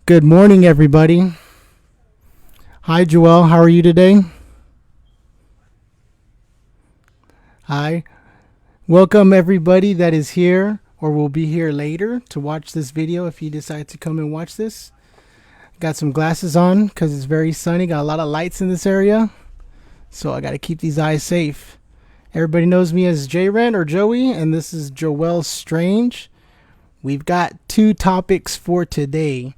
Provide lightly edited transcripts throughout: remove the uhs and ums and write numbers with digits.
Good morning, everybody. Hi, Joelle. How are you today? Hi. Welcome, everybody that is here or will be here later to watch this video if you decide to come and watch this. Got some glasses on because it's very sunny. Got a lot of lights in this area. So I got to keep these eyes safe. Everybody knows me as J-Ren or Joey, and this is Joelle Strange. We've got two topics for today.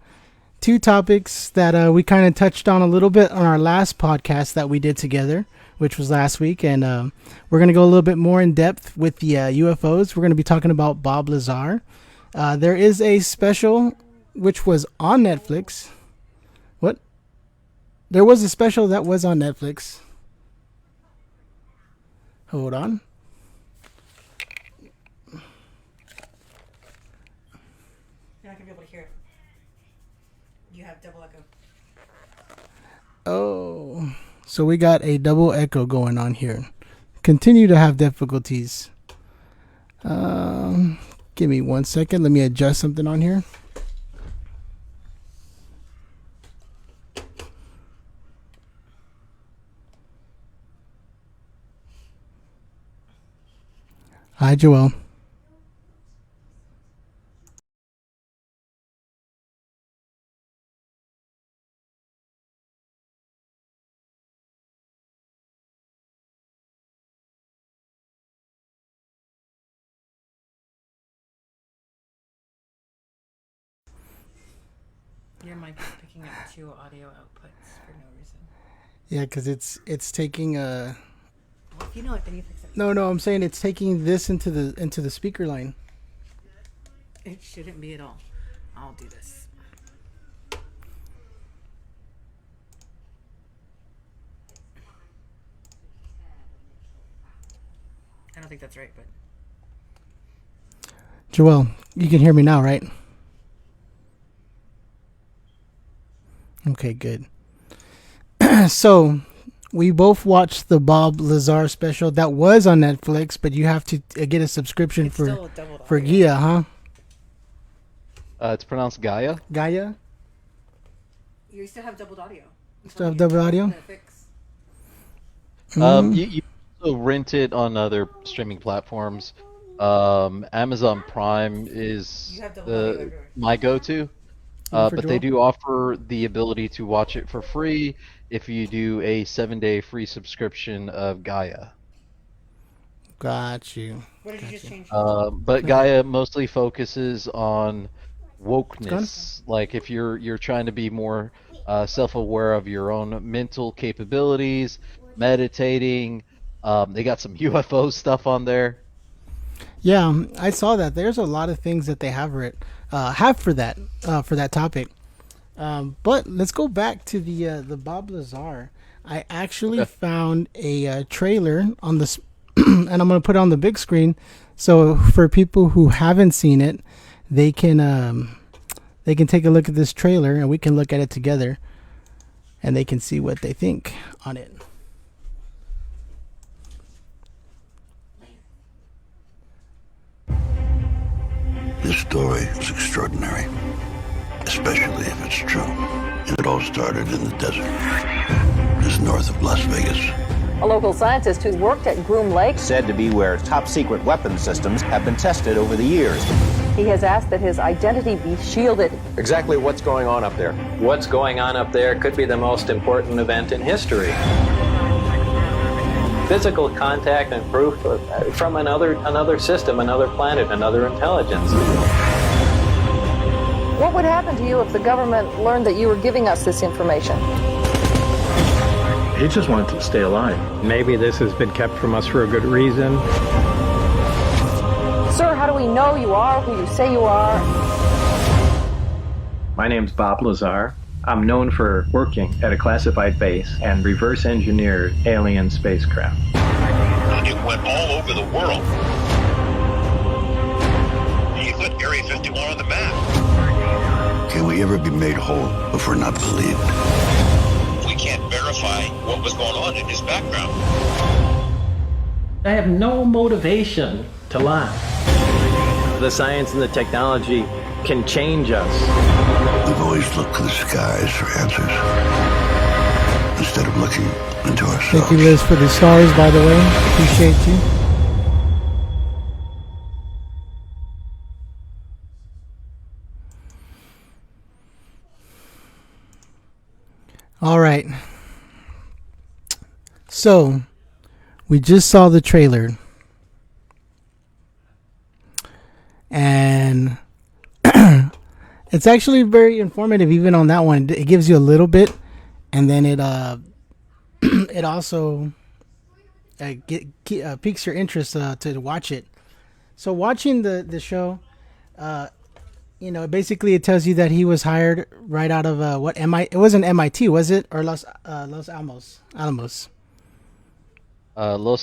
Two topics that we kind of touched on a little bit on our last podcast that we did together, which was last week. And we're going to go a little bit more in depth with the UFOs. We're going to be talking about Bob Lazar. There is a special which was on Netflix. What? There was a special that was on Netflix. Hold on. You're not going to be able to hear it. You have double echo. Oh, so we got a double echo going on here. Continue to have difficulties. Give me 1 second. Let me adjust something on here. Hi, Joelle. Your mic is picking up two audio outputs for no reason. Yeah, because it's taking Well, if you know it, then you fix it. No, I'm saying it's taking this into the speaker line. It shouldn't be at all. I'll do this. I don't think that's right, but... Joelle, you can hear me now, right? Okay, good. So, we both watched the Bob Lazar special that was on Netflix, but you have to get a subscription It's for still a double for audio. Gia, huh? It's pronounced Gaia. Gaia? You still have doubled audio. Still have double audio? Fix. You also rent it on other streaming platforms. Amazon Prime is You have double audio everywhere. my go-to. For But they Joel? do offer the ability to watch it for free if you do a 7-day free subscription of Gaia. Got you. What did you just change? But Gaia mostly focuses on gone? wokeness. Like if you're trying to be more self-aware of your own mental capabilities, meditating. They got some UFO stuff on there. Yeah, I saw that. There's a lot of things that they have for that topic. But let's go back to the Bob Lazar. I actually found a trailer on this, and I'm gonna put it on the big screen. So for people who haven't seen it, they can take a look at this trailer, and we can look at it together, and they can see what they think on it. This story is extraordinary, especially if it's true. And it all started in the desert, just north of Las Vegas. A local scientist who worked at Groom Lake said to be where top-secret weapons systems have been tested over the years. he has asked that his identity be shielded. Exactly what's going on up there? What's going on up there could be the most important event in history. Physical contact and proof from another system, another planet, another intelligence. What would happen to you if the government learned that you were giving us this information? He just wanted to stay alive. Maybe this has been kept from us for a good reason. Sir, how do we know you are who you say you are? My name's Bob Lazar. I'm known for working at a classified base and reverse engineered alien spacecraft. It went all over the world. He put Area 51 on the map. Can we ever be made whole if we're not believed? We can't verify what was going on in his background. I have no motivation to lie. The science and the technology can change us. We've always looked to the skies for answers instead of looking into ourselves. Thank you, Liz, for the stars, by the way. Appreciate you. All right. So, we just saw the trailer. And it's actually very informative even on that one. It gives you a little bit, and then it it also piques your interest to watch it. So watching the show, basically it tells you that he was hired right out of it wasn't MIT, was it, or Los Alamos? Los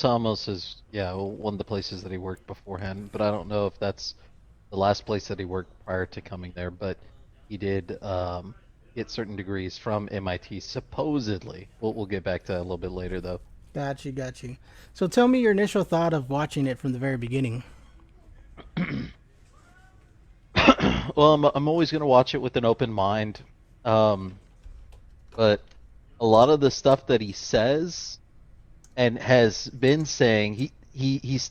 Alamos is one of the places that he worked beforehand, but I don't know if that's the last place that he worked prior to coming there. But he did get certain degrees from MIT, supposedly. We'll get back to that a little bit later, though. Got you. So tell me your initial thought of watching it from the very beginning. Well, I'm always going to watch it with an open mind, but a lot of the stuff that he says and has been saying, he's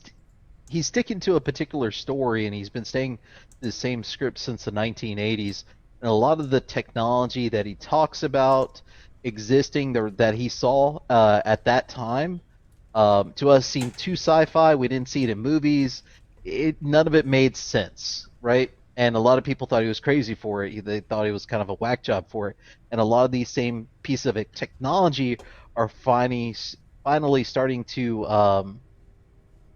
sticking to a particular story, and he's been saying the same script since the 1980s. And a lot of the technology that he talks about existing that he saw at that time, to us seemed too sci-fi. We didn't see it in movies. None of it made sense, right? And a lot of people thought he was crazy for it. They thought he was kind of a whack job for it. And a lot of these same pieces of technology are finally starting to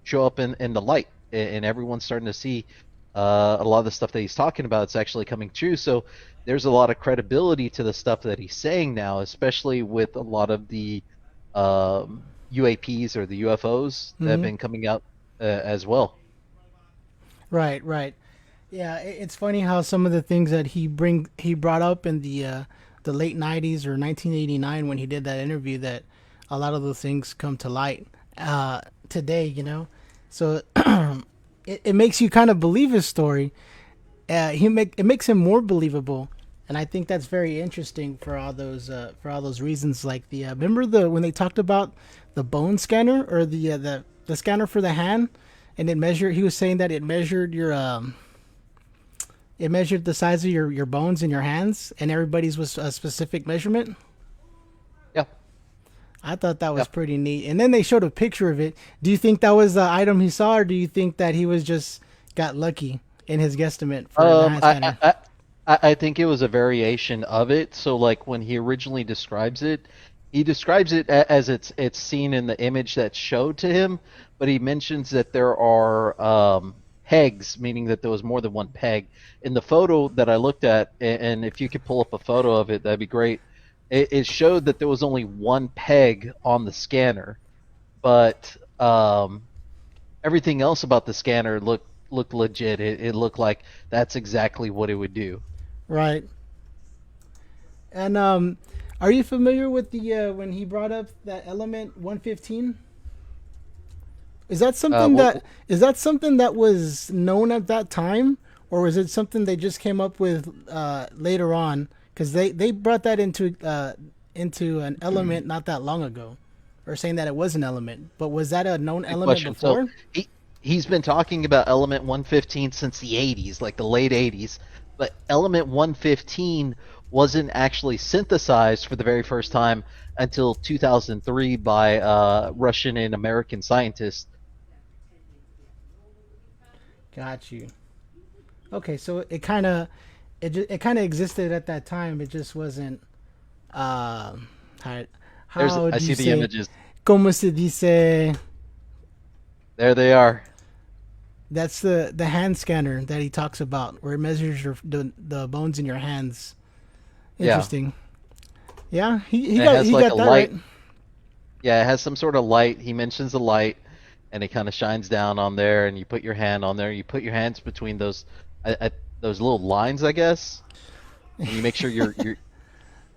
show up in the light, and everyone's starting to see a lot of the stuff that he's talking about. It's actually coming true. So there's a lot of credibility to the stuff that he's saying now, especially with a lot of the UAPs or the UFOs that have been coming out as well. Right. Yeah, it's funny how some of the things that he brought up in the late 90s or 1989 when he did that interview, that a lot of those things come to light today, So it makes you kind of believe his story. It makes him more believable, and I think that's very interesting for all those reasons. Like remember when they talked about the bone scanner, or the scanner for the hand, and he was saying that it measured it measured the size of your bones in your hands, and everybody's was a specific measurement. Yeah. I thought that was pretty neat. And then they showed a picture of it. Do you think that was the item he saw, or do you think that he was just got lucky in his guesstimate for the hand scanner? I think it was a variation of it. So like when he originally describes it, he describes it as it's seen in the image that's showed to him, but he mentions that there are pegs, meaning that there was more than one peg. In the photo that I looked at, and if you could pull up a photo of it, that'd be great. It showed that there was only one peg on the scanner, but everything else about the scanner looked legit. It looked like that's exactly what it would do. Right. And are you familiar with the when he brought up that element 115? Is that something that was known at that time, or was it something they just came up with later on? Because they brought that into an element not that long ago, or saying that it was an element. But was that a known element before? So he's been talking about element 115 since the 80s, like the late 80s. But element 115 wasn't actually synthesized for the very first time until 2003 by Russian and American scientists. Got you. Okay, so it kind of existed at that time. It just wasn't. How I see the images. Como se dice? There they are. That's the hand scanner that he talks about, where it measures the bones in your hands. Interesting. Yeah, he got that light. right. Yeah, it has some sort of light. He mentions the light, and it kind of shines down on there, and you put your hand on there. You put your hands between those little lines, I guess, and you make sure you're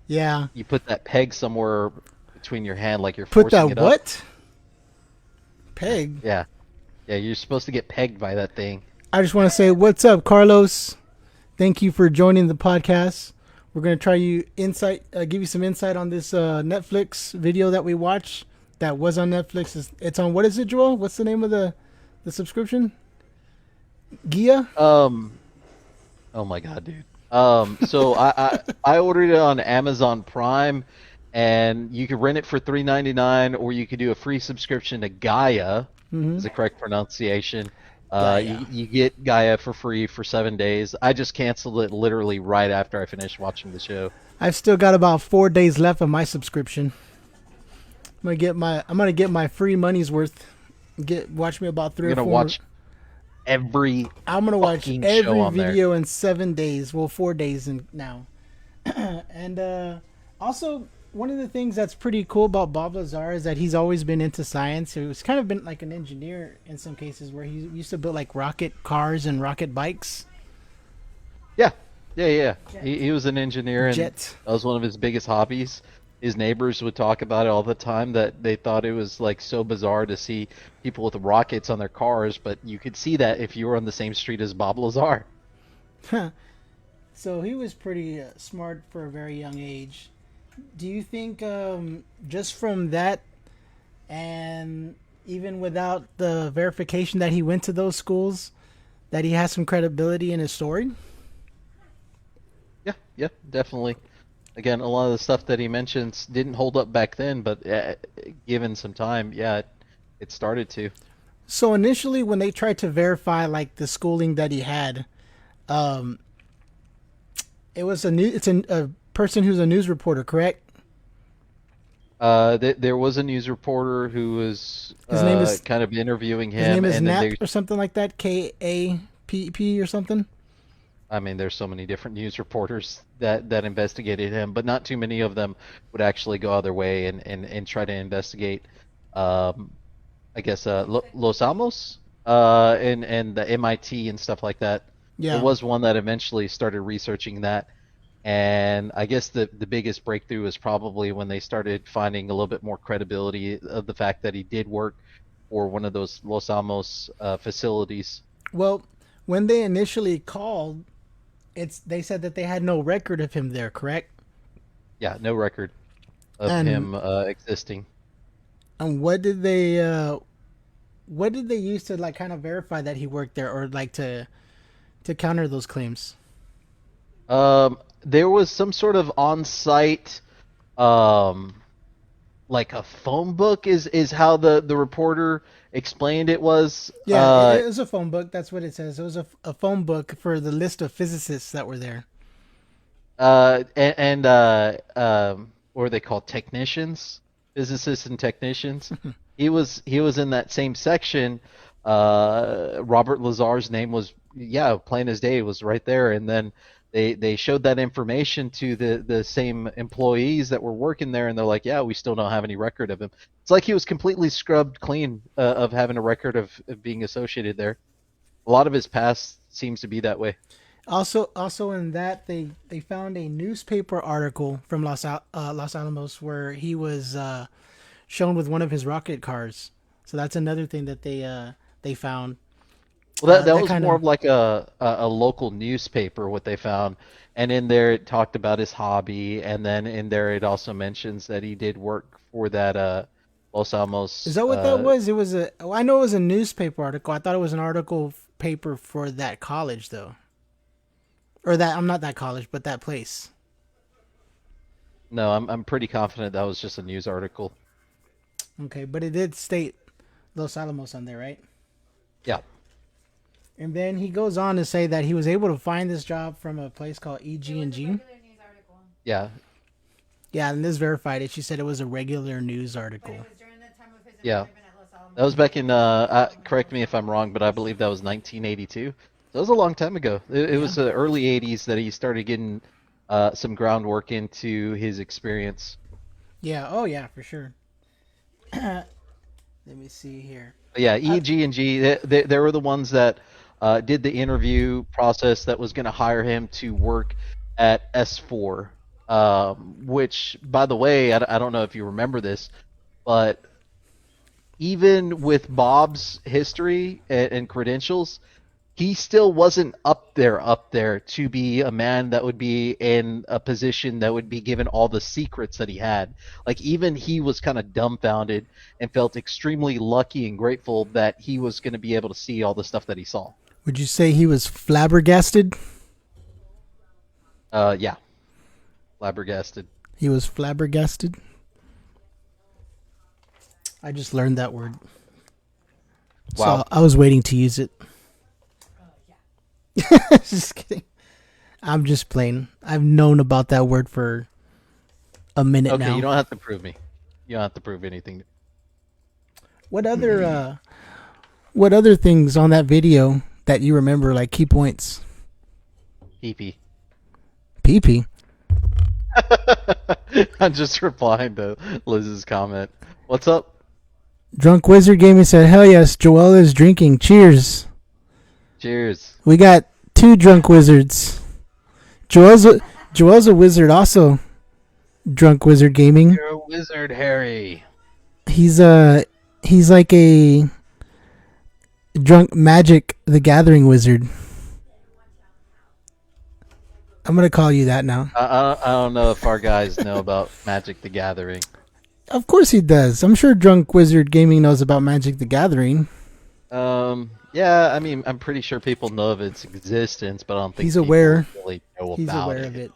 yeah. You put that peg somewhere between your hand, like you're put forcing that it what? Up. Peg. Yeah, you're supposed to get pegged by that thing. I just want to say what's up, Carlos. thank you for joining the podcast. We're gonna try give you some insight on this Netflix video that we watched. That was on Netflix. It's on, what is it, Joel? What's the name of the subscription? Gia? Oh my god, dude. So I ordered it on Amazon Prime, and you could rent it for $3.99, or you could do a free subscription to Gaia. Is the correct pronunciation? You get Gaia for free for 7 days. I just canceled it literally right after I finished watching the show. I've still got about 4 days left of my subscription. I'm gonna get my free money's worth. Watch me about 3 or 4. Watch every. I'm gonna watch show every on video there. in 7 days. Well, 4 days now. And also, one of the things that's pretty cool about Bob Lazar is that he's always been into science. He's kind of been like an engineer in some cases, where he used to build like rocket cars and rocket bikes. Yeah. He was an engineer, and Jet. that was one of his biggest hobbies. His neighbors would talk about it all the time, that they thought it was like so bizarre to see people with rockets on their cars, but you could see that if you were on the same street as Bob Lazar. So he was pretty smart for a very young age. Do you think just from that, and even without the verification that he went to those schools, that he has some credibility in his story? Yeah, definitely. Again, a lot of the stuff that he mentions didn't hold up back then, but given some time, it started to. So initially, when they tried to verify like the schooling that he had, it was a person who's a news reporter, correct? There was a news reporter who was His name is kind of interviewing him. His name is and then Knapp or something like that, Kapp or something. I mean, there's so many different news reporters that investigated him, but not too many of them would actually go other way and try to investigate. I guess Los Alamos and the MIT and stuff like that. Yeah. There was one that eventually started researching that, and I guess the biggest breakthrough was probably when they started finding a little bit more credibility of the fact that he did work for one of those Los Alamos facilities. Well, when they initially called, they said that they had no record of him there, correct? Yeah, no record of him existing. And what did they use to like kind of verify that he worked there, or like to counter those claims? There was some sort of on-site, like a phone book is how the reporter explained it was. Yeah, it was a phone book. That's what it says. It was a phone book for the list of physicists that were there. And what are they called? Technicians, physicists and technicians. He was in that same section. Robert Lazar's name was, plain as day, was right there. And then they showed that information to the same employees that were working there, and they're like, yeah, we still don't have any record of him. It's like he was completely scrubbed clean of having a record of being associated there. A lot of his past seems to be that way. Also in that, they found a newspaper article from Los Alamos where he was shown with one of his rocket cars. So that's another thing that they found. Well, that was more of like a local newspaper, what they found. And in there it talked about his hobby, and then in there it also mentions that he did work for that Los Alamos. Is that what that was? It was I know it was a newspaper article. I thought it was an article paper for that college, though. Or that, I'm not that college, but that place. No, I'm pretty confident that was just a news article. Okay, but it did state Los Alamos on there, right? Yeah. And then he goes on to say that he was able to find this job from a place called EG&G. Yeah. Yeah, and this verified it. She said it was a regular news article. Yeah. That was back in, correct me if I'm wrong, but I believe that was 1982. That was a long time ago. It was the early 80s that he started getting some groundwork into his experience. Yeah, oh yeah, for sure. Let me see here. But yeah, EG&G, they were the ones that did the interview process that was going to hire him to work at S4, which, by the way, I don't know if you remember this, but even with Bob's history and credentials, he still wasn't up there to be a man that would be in a position that would be given all the secrets that he had. Like, even he was kind of dumbfounded and felt extremely lucky and grateful that he was going to be able to see all the stuff that he saw. Would you say he was flabbergasted? Yeah. Flabbergasted. He was flabbergasted. I just learned that word. Wow. So I was waiting to use it. Just kidding. I'm just playing. I've known about that word for a minute now. Okay, you don't have to prove me. You don't have to prove anything. What other things on that video that you remember, like key points? PP. PP. I'm just replying to Liz's comment. What's up? Drunk Wizard Gaming said, "Hell yes, Joel is drinking. Cheers." Cheers. We got 2 drunk wizards. Joel's a wizard also. Drunk Wizard Gaming. You're a wizard, Harry. He's like a drunk Magic the Gathering wizard. I'm gonna call you that now. I don't know if our guys know about Magic the Gathering. Of course he does. I'm sure Drunk Wizard Gaming knows about Magic the Gathering. Yeah, I mean, I'm pretty sure people know of its existence, but I don't think he's aware. Really know He's about aware of it.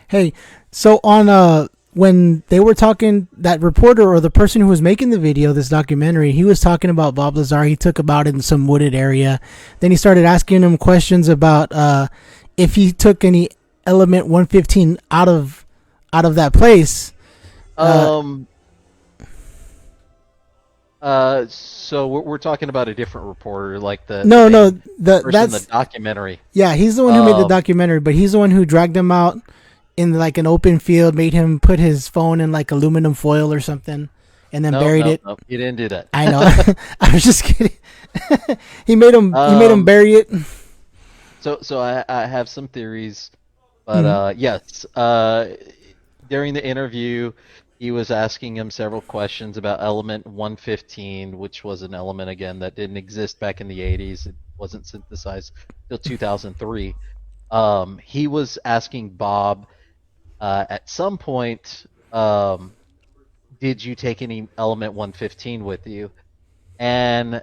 Hey, so on when they were talking, that reporter or the person who was making the video, this documentary, he was talking about Bob Lazar. He took about it in some wooded area. Then he started asking him questions about if he took any element 115 out of that place. So we're talking about a different reporter, like the that's the documentary. Yeah, he's the one who made the documentary, but he's the one who dragged him out in like an open field, made him put his phone in like aluminum foil or something, and then buried it. No, he didn't do that. I know. I was just kidding. He made him bury it. So I have some theories, but yes, during the interview, he was asking him several questions about element 115, which was an element, again, that didn't exist back in the 80s. It wasn't synthesized till 2003. He was asking Bob, at some point, did you take any element 115 with you? And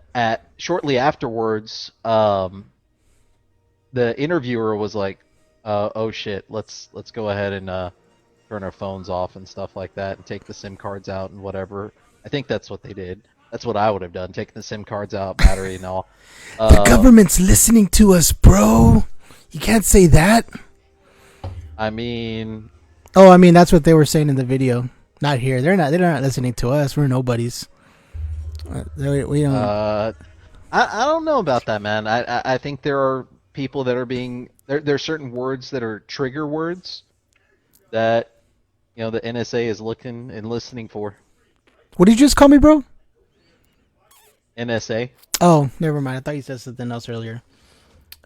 shortly afterwards, the interviewer was like, oh shit, let's go ahead and turn our phones off and stuff like that and take the SIM cards out and whatever. I think that's what they did. That's what I would have done, taking the SIM cards out, battery and all. The government's listening to us, bro. You can't say that. I mean... Oh, I mean, that's what they were saying in the video. Not here. They're not listening to us. We're nobodies. We don't... I don't know about that, man. I think there are people that are being... There are certain words that are trigger words that, you know, the NSA is looking and listening for. What did you just call me, bro? NSA. Oh, never mind. I thought you said something else earlier.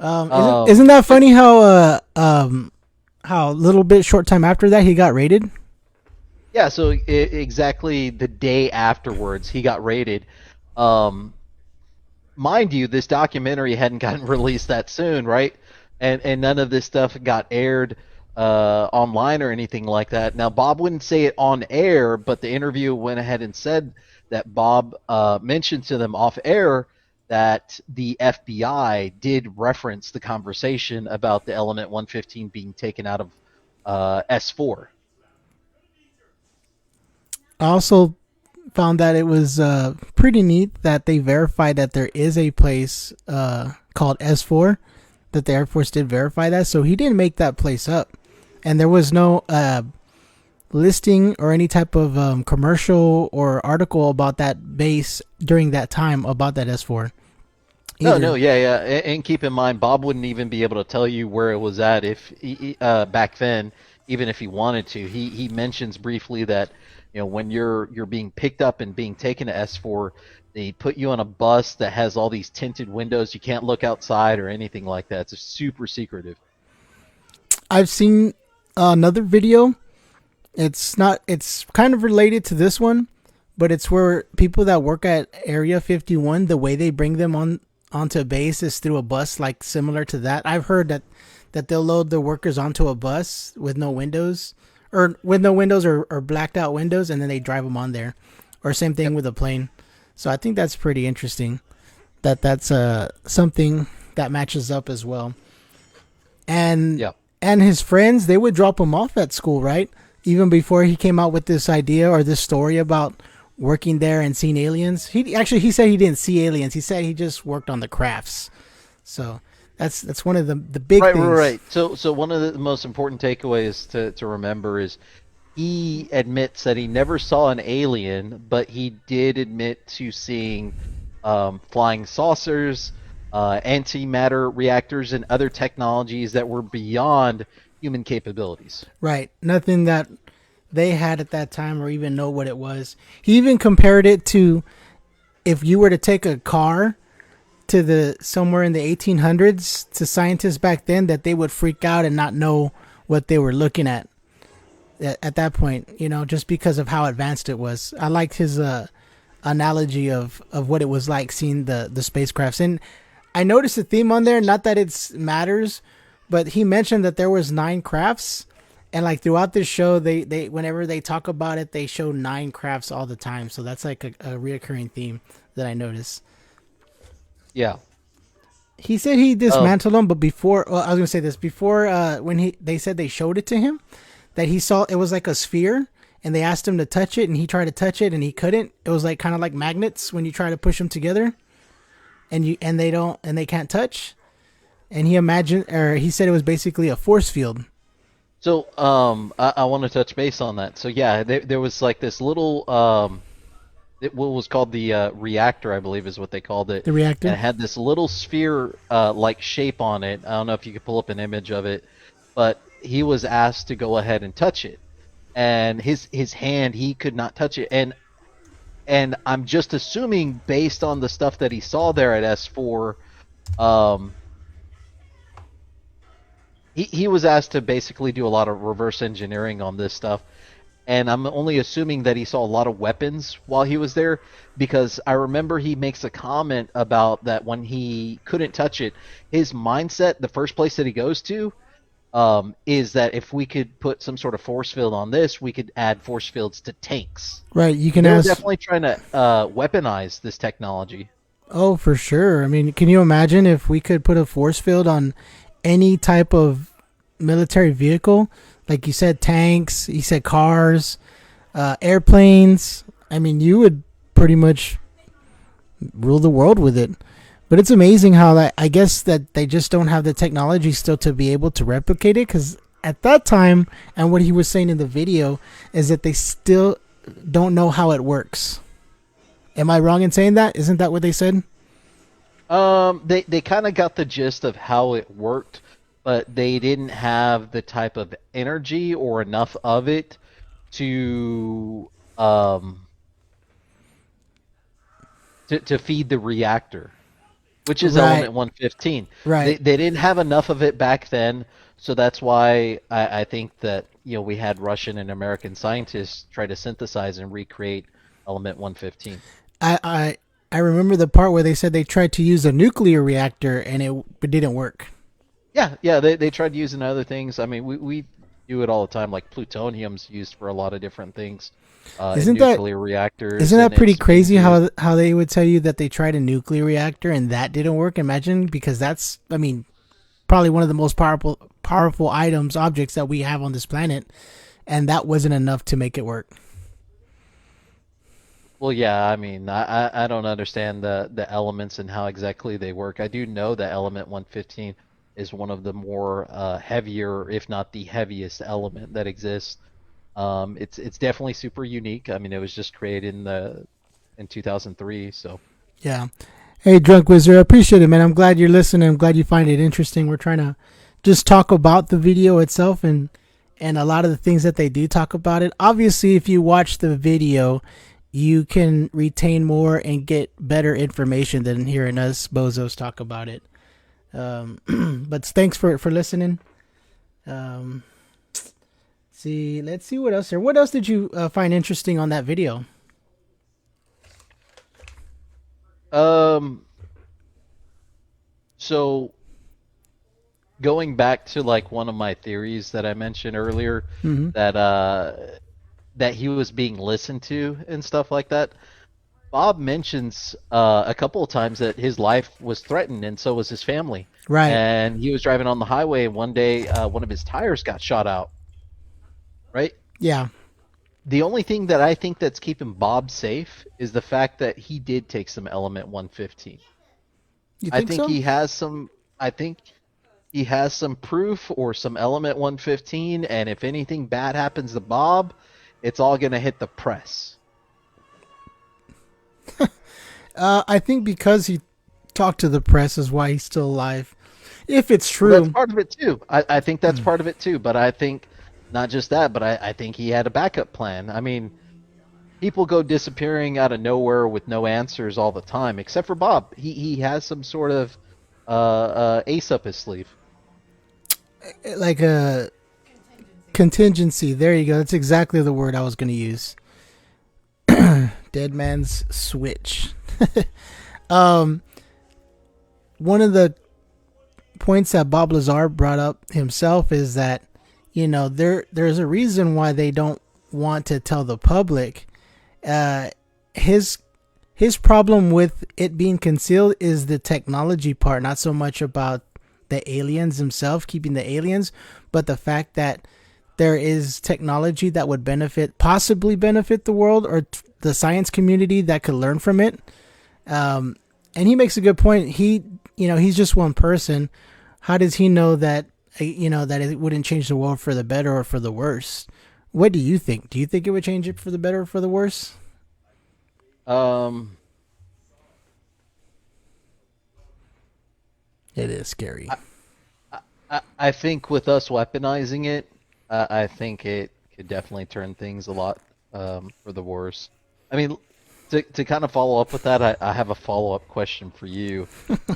Isn't that funny how a little bit short time after that he got raided? Yeah, so exactly the day afterwards he got raided. Mind you, this documentary hadn't gotten released that soon, right? And none of this stuff got aired online or anything like that. Now, Bob wouldn't say it on air, but the interview went ahead and said that Bob mentioned to them off air that the FBI did reference the conversation about the element 115 being taken out of S4. I also found that it was pretty neat that they verified that there is a place called S4, that the Air Force did verify that. So he didn't make that place up. And there was no listing or any type of commercial or article about that base during that time about that S4. No, yeah. And keep in mind, Bob wouldn't even be able to tell you where it was at if back then, even if he wanted to. He mentions briefly that, you know, when you're being picked up and being taken to S4, they put you on a bus that has all these tinted windows. You can't look outside or anything like that. It's super secretive. I've seen another video. It's kind of related to this one, but it's where people that work at Area 51, the way they bring them onto a base is through a bus, like similar to that. I've heard that they'll load the workers onto a bus with no windows, or blacked out windows, and then they drive them on there, or same thing with a plane. So I think that's pretty interesting. That's something that matches up as well. And and his friends, they would drop him off at school, right? Even before he came out with this idea or this story about working there and seeing aliens. He said he didn't see aliens. He said he just worked on the crafts. So that's one of the big things. Right. So one of the most important takeaways to remember is he admits that he never saw an alien, but he did admit to seeing flying saucers, antimatter reactors, and other technologies that were beyond human capabilities. Right. Nothing that they had at that time or even know what it was. He even compared it to if you were to take a car to somewhere in the 1800s to scientists back then, that they would freak out and not know what they were looking at that point, just because of how advanced it was. I liked his analogy of what it was like seeing the spacecrafts. And I noticed a theme on there, not that it matters, but he mentioned that there was 9 crafts, and like throughout this show, they whenever they talk about it, they show 9 crafts all the time. So that's like a reoccurring theme that I noticed. Yeah. He said he dismantled them, but before I was gonna say this before when they said they showed it to him, that he saw it was like a sphere, and they asked him to touch it, and he tried to touch it, and he couldn't. It was like kind of like magnets when you try to push them together, and they can't touch. And he said it was basically a force field. So I want to touch base on that. So yeah, there was like this little what was called the reactor, I believe is what they called it. The reactor. And it had this little sphere like shape on it. I don't know if you could pull up an image of it, but he was asked to go ahead and touch it, and his hand, he could not touch it. And I'm just assuming, based on the stuff that he saw there at S4, he was asked to basically do a lot of reverse engineering on this stuff. And I'm only assuming that he saw a lot of weapons while he was there, because I remember he makes a comment about that when he couldn't touch it, his mindset, the first place that he goes to, is that if we could put some sort of force field on this, we could add force fields to tanks. Right. You can They're definitely trying to weaponize this technology. Oh, for sure. I mean, can you imagine if we could put a force field on any type of military vehicle? Like you said, tanks, you said cars, airplanes. I mean, you would pretty much rule the world with it. But it's amazing how I guess that they just don't have the technology still to be able to replicate it. Because at that time, and what he was saying in the video, is that they still don't know how it works. Am I wrong in saying that? Isn't that what they said? They kind of got the gist of how it worked, but they didn't have the type of energy or enough of it to feed the reactor, which is element 115. Right. They didn't have enough of it back then, so that's why I think that we had Russian and American scientists try to synthesize and recreate element 115. I remember the part where they said they tried to use a nuclear reactor and it didn't work. Yeah, they tried using other things. I mean, we do it all the time. Like plutonium's used for a lot of different things. Isn't nuclear reactors? Isn't that pretty crazy? How they would tell you that they tried a nuclear reactor and that didn't work? Imagine, because that's, I mean, probably one of the most powerful objects that we have on this planet, and that wasn't enough to make it work. Well, yeah, I mean, I don't understand the elements and how exactly they work. I do know that element 115 is one of the more heavier, if not the heaviest element that exists. It's definitely super unique. I mean, it was just created in 2003, so. Yeah. Hey, Drunk Wizard, I appreciate it, man. I'm glad you're listening. I'm glad you find it interesting. We're trying to just talk about the video itself and a lot of the things that they do talk about it. Obviously, if you watch the video, you can retain more and get better information than hearing us bozos talk about it. But thanks for listening. Let's see what else there. What else did you find interesting on that video? So going back to like one of my theories that I mentioned earlier, that he was being listened to and stuff like that. Bob mentions a couple of times that his life was threatened, and so was his family. Right. And he was driving on the highway, and one day one of his tires got shot out. Right? Yeah. The only thing that I think that's keeping Bob safe is the fact that he did take some Element 115. You I think think so? he has some. I think he has some proof or some Element 115, and if anything bad happens to Bob, it's all gonna hit the press. I think because he talked to the press is why he's still alive. If it's true. Well, that's part of it too. I think that's part of it too. But I think not just that, but I think he had a backup plan. I mean, people go disappearing out of nowhere with no answers all the time, except for Bob. He has some sort of ace up his sleeve. Like a contingency. There you go. That's exactly the word I was going to use. Dead man's switch. One of the points that Bob Lazar brought up himself is that, you know, there's a reason why they don't want to tell the public. His problem with it being concealed is the technology part, not so much about the aliens themselves, keeping the aliens, but the fact that there is technology that would possibly benefit the world or the science community that could learn from it. And he makes a good point. He's just one person. How does he know that, that it wouldn't change the world for the better or for the worse? What do you think? Do you think it would change it for the better or for the worse? It is scary. I think with us weaponizing it, I think it could definitely turn things a lot for the worse. I mean, to kind of follow up with that, I have a follow-up question for you.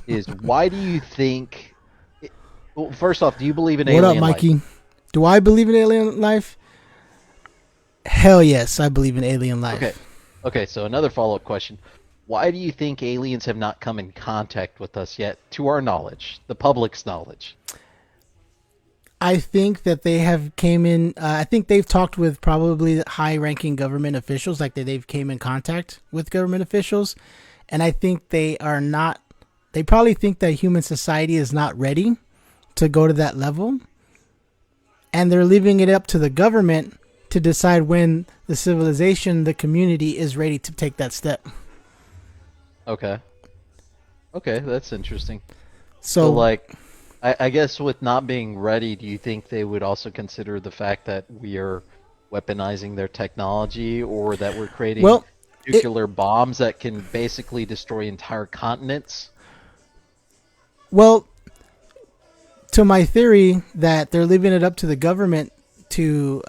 Is why do you think... Well, first off, do you believe in alien life? What up, Mikey? Do I believe in alien life? Hell yes, I believe in alien life. Okay, so another follow-up question. Why do you think aliens have not come in contact with us yet, to our knowledge, the public's knowledge? I think that they have came in. I think they've talked with probably high-ranking government officials, like they've came in contact with government officials, and I think they are not. They probably think that human society is not ready to go to that level, and they're leaving it up to the government to decide when the civilization, the community, is ready to take that step. Okay, that's interesting. So like, I guess with not being ready, do you think they would also consider the fact that we are weaponizing their technology, or that we're creating nuclear bombs that can basically destroy entire continents? Well, to my theory that they're leaving it up to the government to,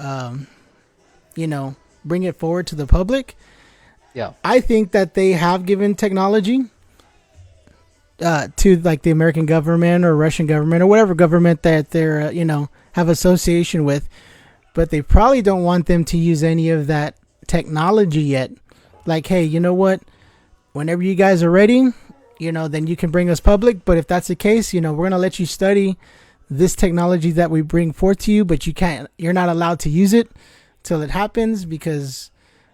bring it forward to the public. Yeah, I think that they have given technology to like the American government or Russian government or whatever government that they're, have association with, but they probably don't want them to use any of that technology yet. Like, hey, you know what? Whenever you guys are ready, then you can bring us public. But if that's the case, we're going to let you study this technology that we bring forth to you, but you're not allowed to use it till it happens because,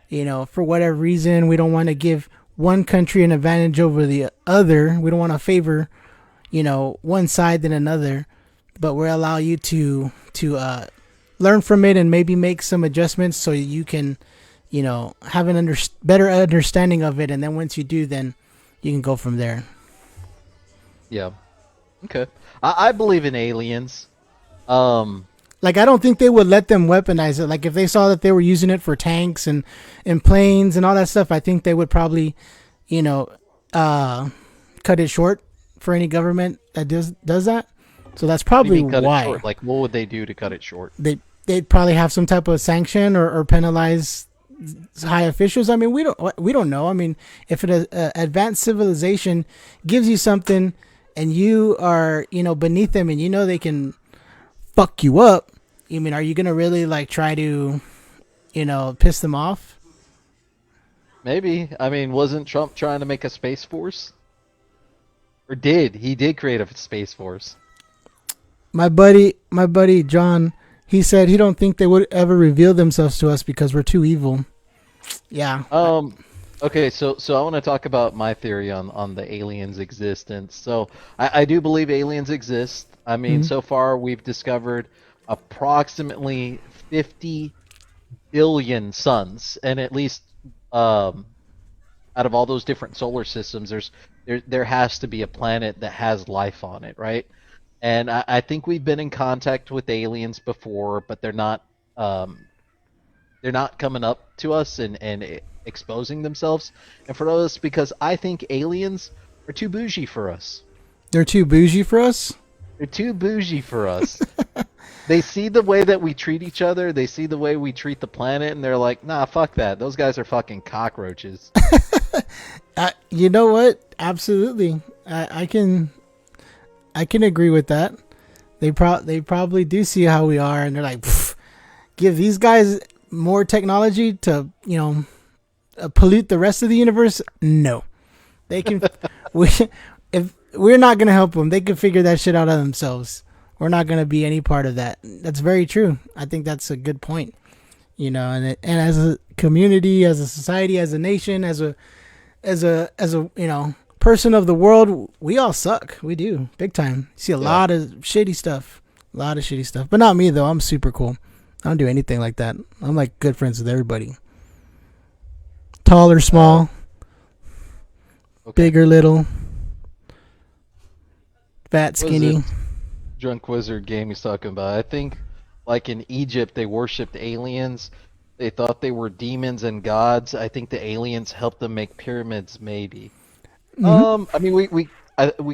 for whatever reason, we don't want to give one country an advantage over the other. We don't want to favor, one side than another, but we'll allow you to learn from it and maybe make some adjustments so you can, have an better understanding of it. And then once you do, then you can go from there. Yeah. Okay. I believe in aliens. Like, I don't think they would let them weaponize it. Like, if they saw that they were using it for tanks and planes and all that stuff, I think they would probably, cut it short for any government that does that. So that's probably why. Like, what would they do to cut it short? They'd probably have some type of sanction or penalize high officials. I mean, we don't know. I mean, if an advanced civilization gives you something and you are, beneath them and they can fuck you up, are you gonna really like try to, piss them off? Maybe. I mean, wasn't Trump trying to make a space force Or did. He did create a Space Force. My buddy John, he said he don't think they would ever reveal themselves to us because we're too evil. Yeah. Okay, so I want to talk about my theory on the aliens' existence. So I do believe aliens exist. I mean, so far we've discovered approximately 50 billion suns, and at least out of all those different solar systems, there has to be a planet that has life on it, right? And I think we've been in contact with aliens before, but they're not coming up to us and exposing themselves. And for those, because I think aliens are too bougie for us. They're too bougie for us? They're too bougie for us. They see the way that we treat each other. They see the way we treat the planet, and they're like, nah, fuck that. Those guys are fucking cockroaches. You know what? Absolutely. I can agree with that. They probably do see how we are, and they're like, give these guys more technology to, pollute the rest of the universe? No. They can... if we're not going to help them, they can figure that shit out of themselves. We're not going to be any part of that. That's very true. I think that's a good point. And as a community, as a society, as a nation, as a person of the world, we all suck. We do, big time. See a lot of shitty stuff. But not me though. I'm super cool. I don't do anything like that. I'm like good friends with everybody. Tall or small, big or little, fat, skinny. Drunk Wizard game he's talking about. I think, like in Egypt, they worshipped aliens. They thought they were demons and gods. I think the aliens helped them make pyramids, maybe. I mean, we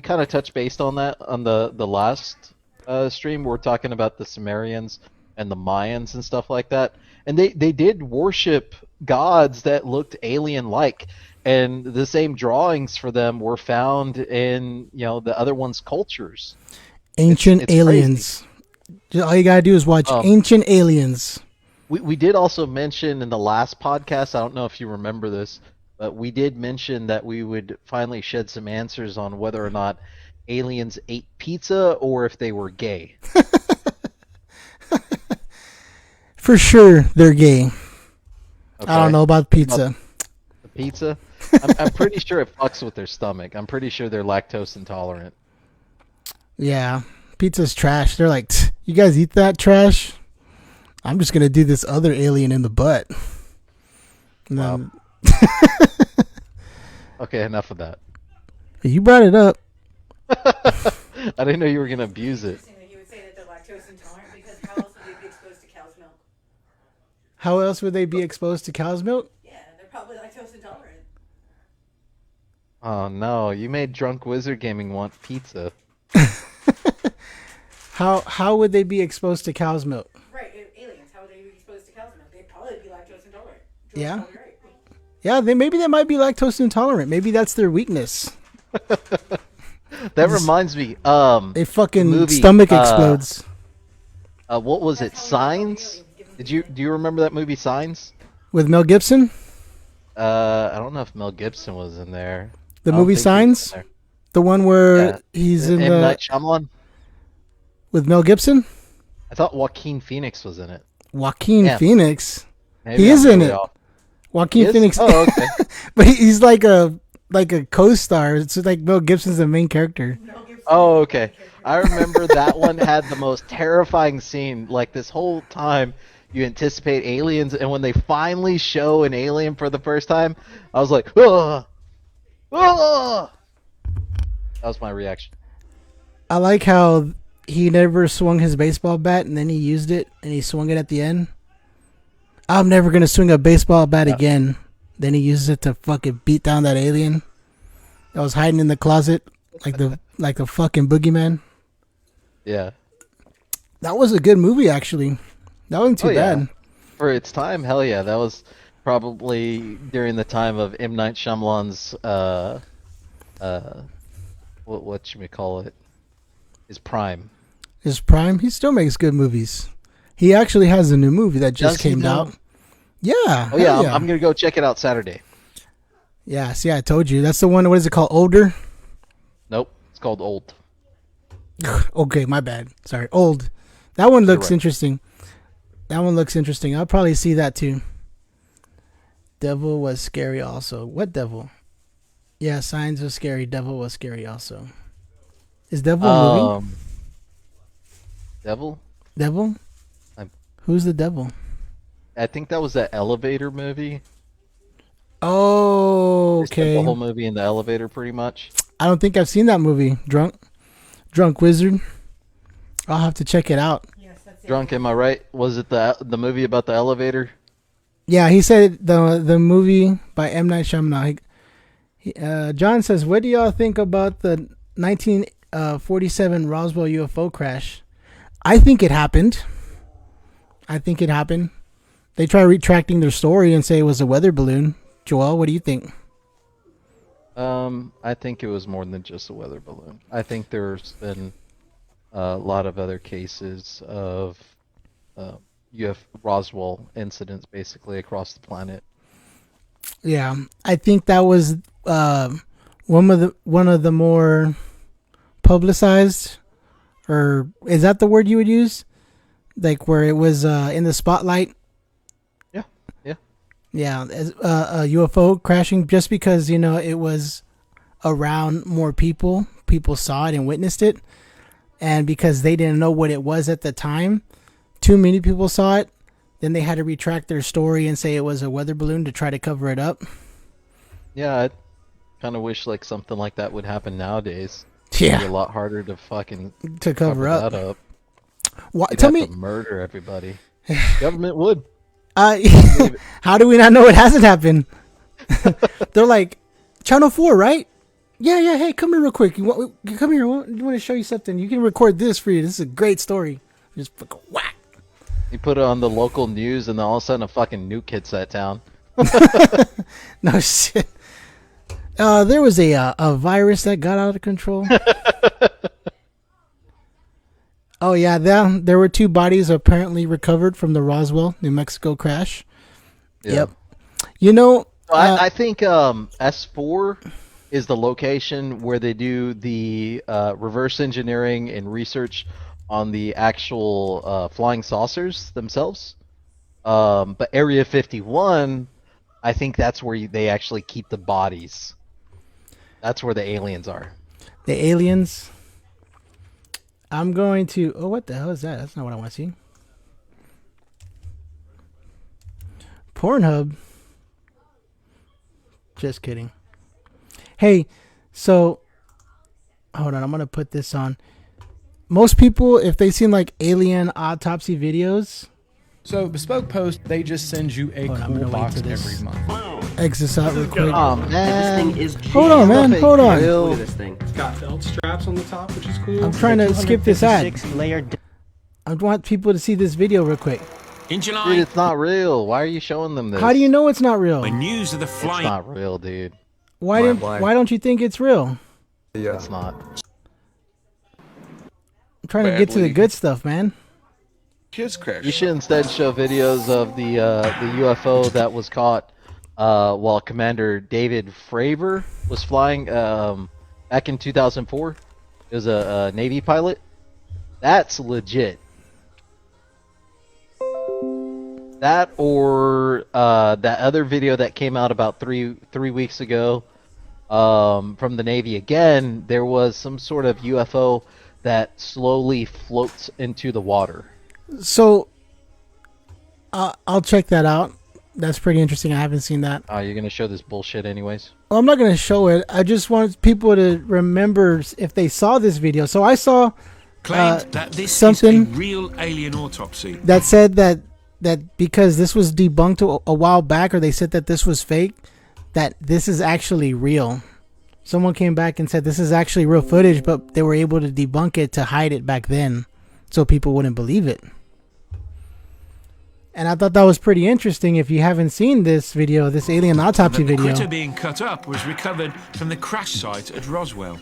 kind of touched base on that on the last stream. We're talking about the Sumerians and the Mayans and stuff like that, and they did worship gods that looked alien-like, and the same drawings for them were found in the other one's cultures. Ancient Aliens. Crazy. All you gotta do is watch Ancient Aliens. We did also mention in the last podcast, I don't know if you remember this, but we did mention that we would finally shed some answers on whether or not aliens ate pizza or if they were gay. For sure, they're gay. Okay. I don't know about pizza. The pizza? I'm pretty sure it fucks with their stomach. I'm pretty sure they're lactose intolerant. Yeah, pizza's trash. They're like, you guys eat that trash? I'm just gonna do this other alien in the butt. Wow. Okay, enough of that. You brought it up. I didn't know you were gonna abuse it. You would say that they're lactose intolerant because how else would they be exposed to cow's milk? How else would they be exposed to cow's milk? Yeah, they're probably lactose intolerant. Oh no, you made Drunk Wizard Gaming want pizza. How would they be exposed to cow's milk? Right, aliens. How would they be exposed to cow's milk? They'd probably be lactose intolerant. Yeah. Right. Yeah, maybe they might be lactose intolerant. Maybe that's their weakness. That reminds me. A fucking movie, stomach explodes. What was it? Signs? Do you remember that movie Signs? With Mel Gibson? I don't know if Mel Gibson was in there. The movie Signs? The one where he's in M. Night Shyamalan? With Mel Gibson? I thought Joaquin Phoenix was in it. Joaquin Phoenix? Maybe he is in it. Off. Joaquin Phoenix. Oh, okay. But he's like a co-star. It's like Mel Gibson's the main character. Oh, okay. I remember that one had the most terrifying scene. Like this whole time, you anticipate aliens, and when they finally show an alien for the first time, I was like, "Ugh! Ugh!" That was my reaction. I like how he never swung his baseball bat, and then he used it, and he swung it at the end. I'm never gonna swing a baseball bat again. Then he uses it to fucking beat down that alien that was hiding in the closet, like the fucking boogeyman. Yeah. That was a good movie, actually. That wasn't too bad. For its time, hell yeah. That was probably during the time of M. Night Shyamalan's, what should we call it? His prime. His prime? He still makes good movies. He actually has a new movie that just came out. Yeah. Oh, yeah. I'm going to go check it out Saturday. Yeah, see, I told you. That's the one, what is it called? Older? Nope. It's called Old. Okay, my bad. Sorry, Old. That one looks right. interesting. That one looks interesting. I'll probably see that too. Devil was scary also. What devil? Yeah, Signs was scary. Devil was scary also. Is Devil a movie? Devil? Devil? Who's the devil? I think that was that elevator movie. Oh, They spent okay. the whole movie in the elevator, pretty much. I don't think I've seen that movie. Drunk Wizard. I'll have to check it out. Yes, that's it. Drunk, am I right? Was it the movie about the elevator? Yeah, he said the movie by M. Night Shyamalan. John says, what do y'all think about the 1947 Roswell UFO crash? I think it happened. They try retracting their story and say it was a weather balloon. Joel, what do you think? I think it was more than just a weather balloon. I think there's been a lot of other cases of Roswell incidents basically across the planet. Yeah, I think that was one of the more publicized, or is that the word you would use? Like where it was in the spotlight. Yeah, a UFO crashing, just because it was around more people. People saw it and witnessed it, and because they didn't know what it was at the time, too many people saw it. Then they had to retract their story and say it was a weather balloon to try to cover it up. Yeah, I kind of wish like something like that would happen nowadays. Yeah, it'd be a lot harder to fucking cover up. That up. Why, You'd tell have me, to murder everybody. Government would. How do we not know it hasn't happened? They're like, Channel 4, right? Yeah. Hey, come here real quick. Come here. You want to show you something? You can record this for you. This is a great story. Just fucking whack. You put it on the local news, and then all of a sudden a fucking nuke hits that town. No shit. There was a virus that got out of control. Oh yeah, there were 2 bodies apparently recovered from the Roswell, New Mexico crash. Yeah. Yep. I think S4 is the location where they do the reverse engineering and research on the actual flying saucers themselves. But Area 51, I think that's where they actually keep the bodies. That's where the aliens are. The aliens. I'm going to... Oh, what the hell is that? That's not what I want to see. Pornhub. Just kidding. Hey, so... Hold on, I'm going to put this on. Most people, if they've seen like alien autopsy videos... So, Bespoke Post, they just send you a cool box every month. Exit out real quick. Oh, man. Hold on, man. Hold on. Look at this thing. It's got belt straps on the top, which is cool. I'm trying to skip this ad. I want people to see this video real quick. In July, dude, it's not real. Why are you showing them this? How do you know it's not real? News of the flight. It's not real, dude. Why don't you think it's real? Yeah. It's not. I'm trying to get to the good stuff, man. Kids crash. You should instead show videos of the UFO that was caught while Commander David Fravor was flying back in 2004. It was a Navy pilot. That's legit. That or that other video that came out about three weeks ago from the Navy again. There was some sort of UFO that slowly floats into the water. So, I'll check that out. That's pretty interesting. I haven't seen that. You're going to show this bullshit anyways? Well, I'm not going to show it. I just want people to remember if they saw this video. So I saw that this something is a real alien autopsy. that said that because this was debunked a while back, or they said that this was fake, that this is actually real. Someone came back and said this is actually real footage, but they were able to debunk it to hide it back then so people wouldn't believe it. And I thought that was pretty interesting. If you haven't seen this video, this alien autopsy the video. The critter being cut up was recovered from the crash site at Roswell.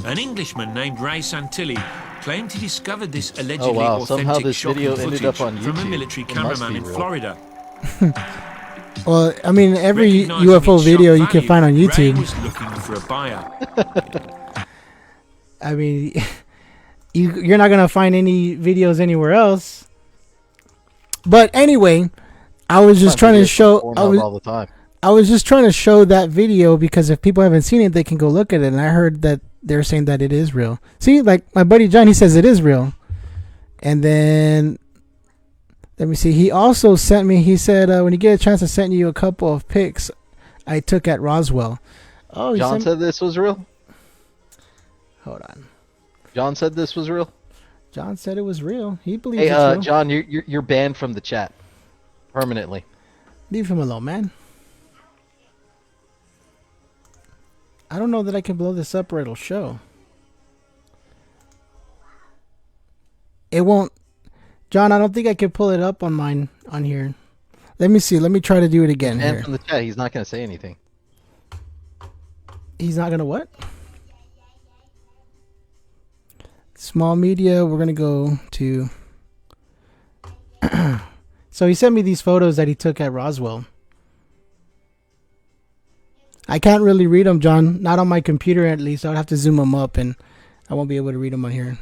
An Englishman named Ray Santilli claimed he discovered this allegedly Somehow authentic this shocking video ended footage up on from a YouTube. military It must cameraman be in real. Florida. Well, I mean, every Recognizing UFO its video shock you can value, find on Ray YouTube. was looking for a buyer. I mean, you're not gonna find any videos anywhere else. But anyway, I was just trying to show. all the time. I was just trying to show that video because if people haven't seen it, they can go look at it. And I heard that they're saying that it is real. See, like my buddy John, he says it is real. And then let me see. He also sent me. He said when you get a chance, I sent you a couple of pics I took at Roswell. Oh, John said this was real. Hold on. John said this was real. John said it was real. He believes Hey, it's real. John, you're banned from the chat permanently. Leave him alone, man. I don't know that I can blow this up or it'll show. It won't. John, I don't think I can pull it up on mine on here. Let me see. Let me try to do it again Banned here. from the chat. He's not going to say anything. He's not going to what? Small media. We're going to go to... So he sent me these photos that he took at Roswell. I can't really read them, John. Not on my computer, at least. I would have to zoom them up, and I won't be able to read them on here.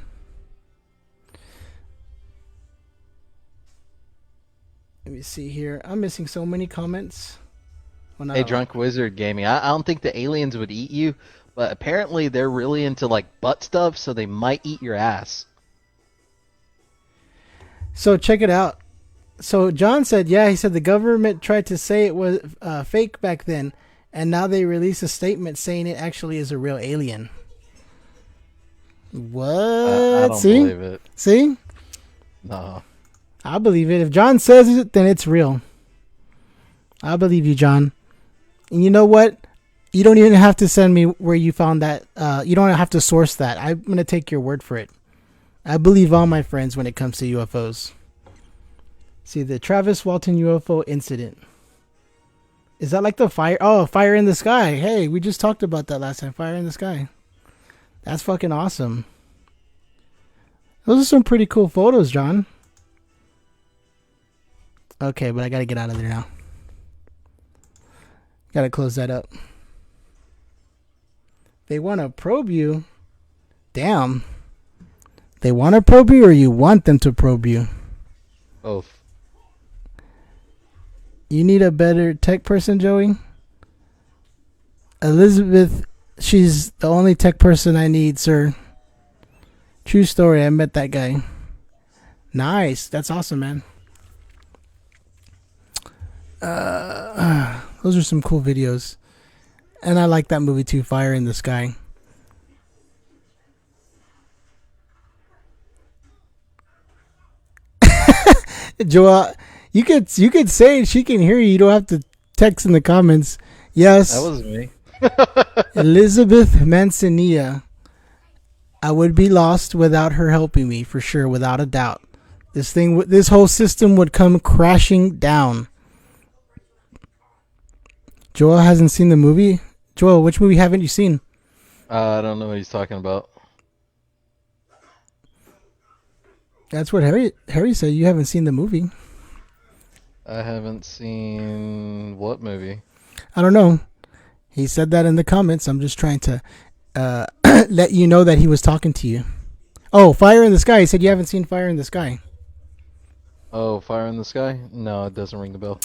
Let me see here. I'm missing so many comments. Well, Hey, Drunk Wizard Gaming. I don't think the aliens would eat you, but apparently they're really into like butt stuff, so they might eat your ass. So check it out. So John said, yeah, he said the government tried to say it was fake back then, and now they release a statement saying it actually is a real alien. What? I don't See? believe it. See? No. I believe it. If John says it, then it's real. I believe you, John. And you know what? You don't even have to send me where you found that. You don't have to source that. I'm going to take your word for it. I believe all my friends when it comes to UFOs. See, the Travis Walton UFO incident. Is that like the fire? Oh, fire in the sky. Hey, we just talked about that last time. Fire in the sky. That's fucking awesome. Those are some pretty cool photos, John. Okay, but I gotta get out of there now. Gotta close that up. They want to probe you. Damn. They want to probe you or you want them to probe you? Both. You need a better tech person, Joey? Elizabeth, she's the only tech person I need, sir. True story, I met that guy. Nice. That's awesome, man. Those are some cool videos. And I like that movie too, Fire in the Sky. Joel, you could say it. She can hear you. You don't have to text in the comments. Yes. That was me. Elizabeth Manzanilla. I would be lost without her helping me, for sure, without a doubt. This whole system would come crashing down. Joel hasn't seen the movie. Joel, which movie haven't you seen? I don't know what he's talking about. That's what Harry said. You haven't seen the movie. I haven't seen what movie? I don't know. He said that in the comments. I'm just trying to let you know that he was talking to you. Oh, Fire in the Sky. He said you haven't seen Fire in the Sky. Oh, Fire in the Sky? No, it doesn't ring the bell.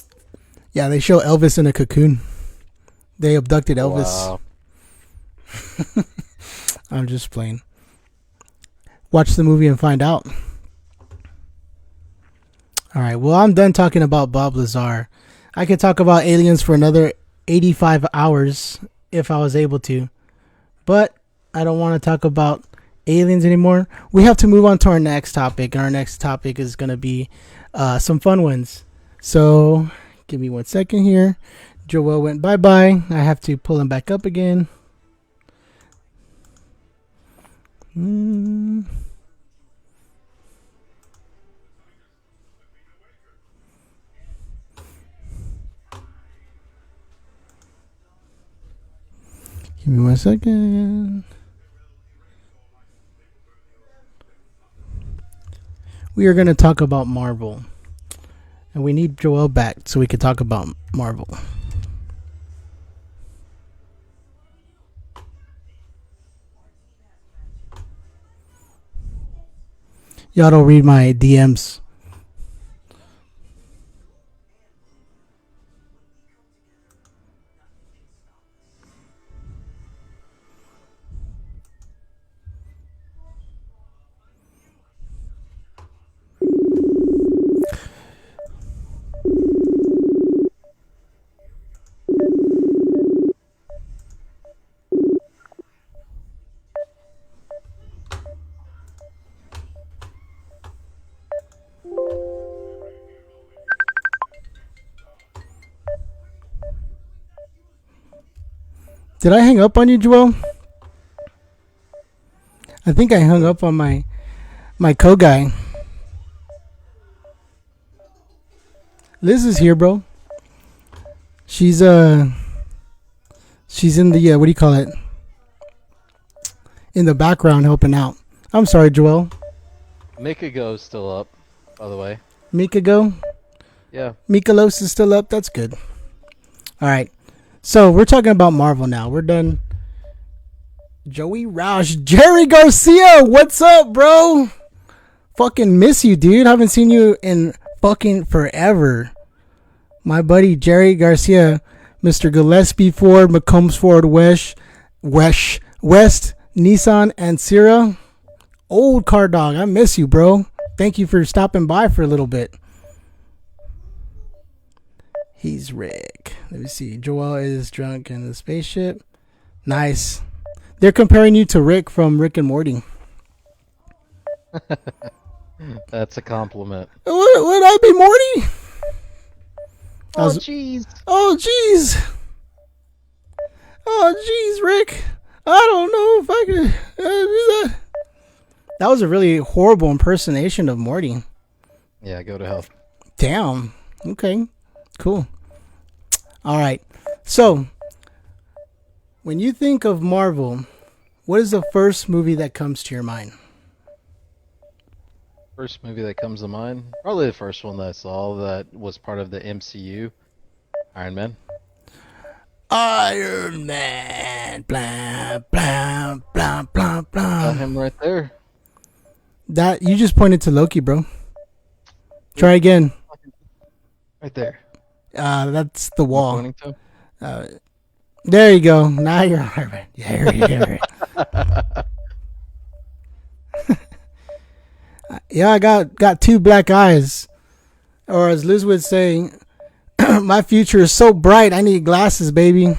Yeah, they show Elvis in a cocoon. They abducted Elvis. Wow. I'm just playing. Watch the movie and find out. All right, well, I'm done talking about Bob Lazar. I could talk about aliens for another 85 hours if I was able to. But I don't want to talk about aliens anymore. We have to move on to our next topic. And our next topic is going to be some fun ones. So give me 1 second here. Joel went bye-bye. I have to pull him back up again. Give me 1 second. We are going to talk about Marvel. And we need Joel back so we can talk about Marvel. Y'all don't read my DMs. Did I hang up on you, Joel? I think I hung up on my co-guy. Liz is here, bro. She's in the what do you call it? In the background helping out. I'm sorry, Joel. Mikago's still up, by the way. Mikago? Yeah. Mikalos is still up. That's good. All right. So we're talking about Marvel now. We're done. Joey Roush. Jerry Garcia, what's up, bro? Fucking miss you, dude. Haven't seen you in fucking forever. My buddy Jerry Garcia, Mr. Gillespie Ford, McCombs Ford, West, Nissan, and Sierra. Old car dog. I miss you, bro. Thank you for stopping by for a little bit. He's Rick. Let me see. Joel is drunk in the spaceship. Nice. They're comparing you to Rick from Rick and Morty. That's a compliment. Would I be Morty? Oh, jeez. Oh, jeez. Oh, jeez, Rick. I don't know if I could do that. That was a really horrible impersonation of Morty. Yeah, go to hell. Damn. Okay. Cool. All right. So, when you think of Marvel, what is the first movie that comes to your mind? First movie that comes to mind? Probably the first one that I saw that was part of the MCU. Iron Man. Iron Man. Blah, blah, blah, blah, blah. Got him right there. That, you just pointed to Loki, bro. Try again. Right there. That's the wall. Pointing to? There you go. Now you're Iron Man. Yeah, yeah, I got two black eyes. Or as Liz would say, my future is so bright, I need glasses, baby.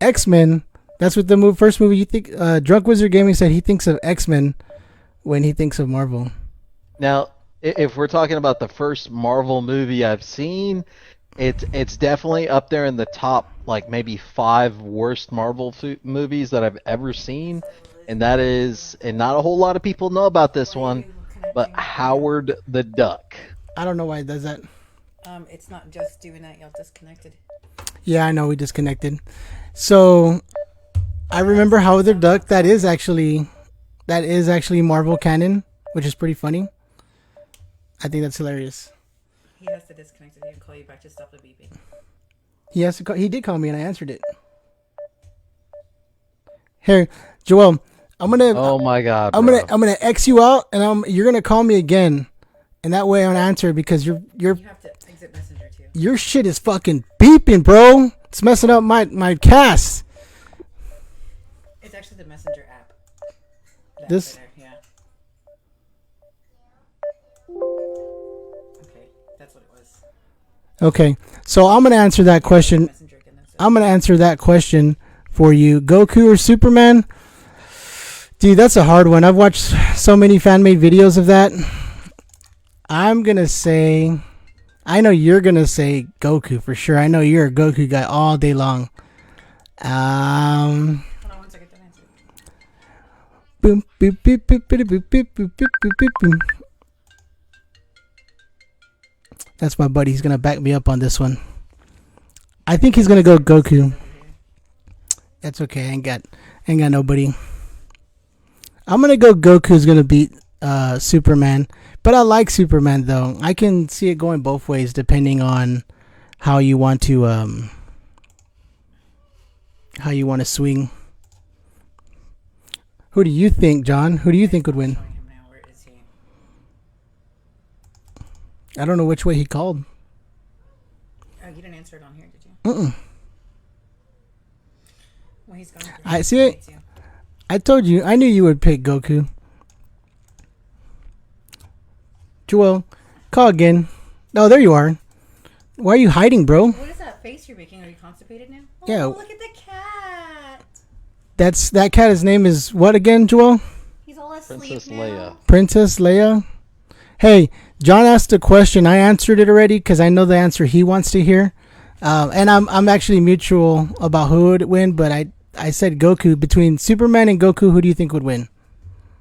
X-Men. That's what the first movie you think. Drunk Wizard Gaming said he thinks of X-Men when he thinks of Marvel. Now, if we're talking about the first Marvel movie I've seen, it's definitely up there in the top, like maybe 5 worst Marvel movies that I've ever seen, and that is, and not a whole lot of people know about this one, but Howard the Duck. I don't know why it does that. It's not just doing that. Y'all disconnected. Yeah, I know we disconnected. So I remember Howard the Duck. That is actually Marvel canon, which is pretty funny. I think that's hilarious. He has to disconnect it and call you back to stop the beeping. He has to call, he did call me and I answered it. Here, Joel, I'm gonna. Oh my God! I'm gonna X you out, and you're gonna call me again, and that way I'm gonna answer because you have to exit Messenger too. Your shit is fucking beeping, bro. It's messing up my cast. It's actually the Messenger app. This. Yeah. Okay, that's what it was. Okay, so I'm gonna answer that question. I'm gonna answer that question for you. Goku or Superman? Dude, that's a hard one. I've watched so many fan-made videos of that. I'm gonna say, I know you're gonna say Goku for sure. I know you're a Goku guy all day long. Hold on 1 second, don't answer. Boom, boop, boop, boop, boop, boop, boop, boop, boop, boop, boop. That's my buddy. He's gonna back me up on this one. I think he's gonna go Goku. That's okay. I ain't got nobody. I'm gonna go Goku's gonna beat Superman But I like Superman though. I can see it going both ways depending on how you want to swing. Who do you think, John? Who do you think would win? Where is he? I don't know which way he called. Oh, you didn't answer it on here, did you? Well, he's going. I see it. I told you. I knew you would pick Goku. Joel, call again. Oh, there you are. Why are you hiding, bro? What is that face you're making? Are you constipated now? Oh, Yeah. look at the cat. That cat. His name is what again, Joel? He's all asleep Princess now. Leia. Princess Leia. Hey, John asked a question. I answered it already because I know the answer he wants to hear. And I'm actually mutual about who would win, but I said Goku. Between Superman and Goku, who do you think would win?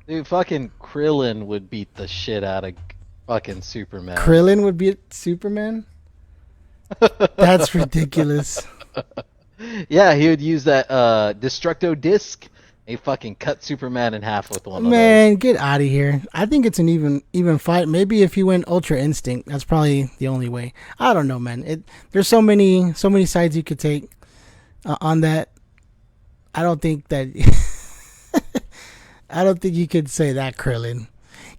Dude, fucking Krillin would beat the shit out of fucking Superman. Krillin would beat Superman? That's ridiculous. Yeah, he would use that Destructo disc. He fucking cut Superman in half with one Man, of those. get out of here. I think it's an even fight. Maybe if he went Ultra Instinct, that's probably the only way. I don't know, man. There's so many sides you could take on that. I don't think that I don't think you could say that, Krillin.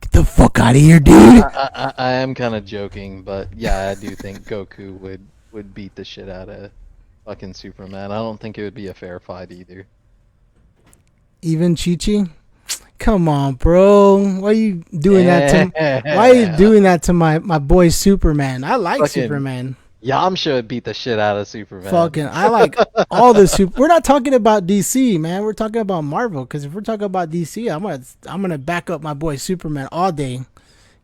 Get the fuck out of here, dude. I am kind of joking, but yeah, I do think Goku would beat the shit out of fucking Superman. I don't think it would be a fair fight either. Even Chi-Chi? Come on, bro. Why are you doing that to Why are you doing that to my boy Superman? I like Fucking Superman. Yamcha would beat the shit out of Superman. Fucking, I like all the super. We're not talking about DC, man. We're talking about Marvel. Because if we're talking about DC, I'm gonna back up my boy Superman all day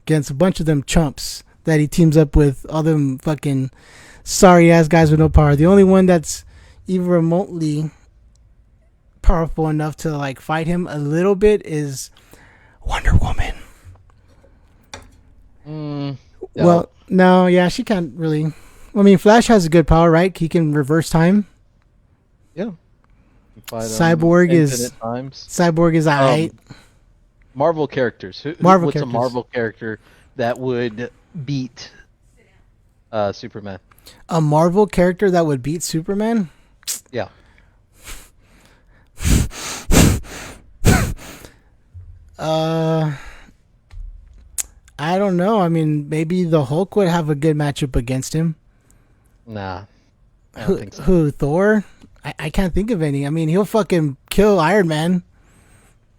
against a bunch of them chumps that he teams up with. All them fucking sorry ass guys with no power. The only one that's even remotely powerful enough to like fight him a little bit is Wonder Woman. No. Well, no, yeah, she can't really. I mean, Flash has a good power, right? He can reverse time. Yeah. Cyborg is alright. Marvel characters. What's characters. a Marvel character that would beat Superman? A Marvel character that would beat Superman? Yeah. I don't know. I mean, maybe the Hulk would have a good matchup against him. Nah. I don't think so. Who? Thor? I can't think of any. I mean, he'll fucking kill Iron Man.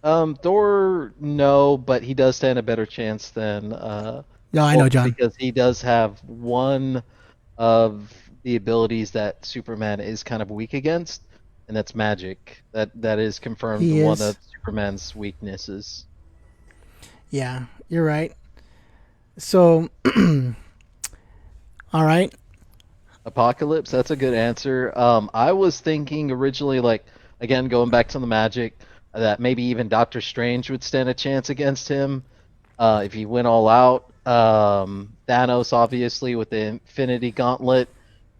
Thor, no, but he does stand a better chance than No, I know, Hulk, John. because he does have one of the abilities that Superman is kind of weak against, and that's magic. That is confirmed one of Superman's weaknesses. Yeah, you're right. So, all right. Apocalypse, that's a good answer. I was thinking originally, like, again, going back to the magic, that maybe even Doctor Strange would stand a chance against him if he went all out. Thanos, obviously, with the Infinity Gauntlet,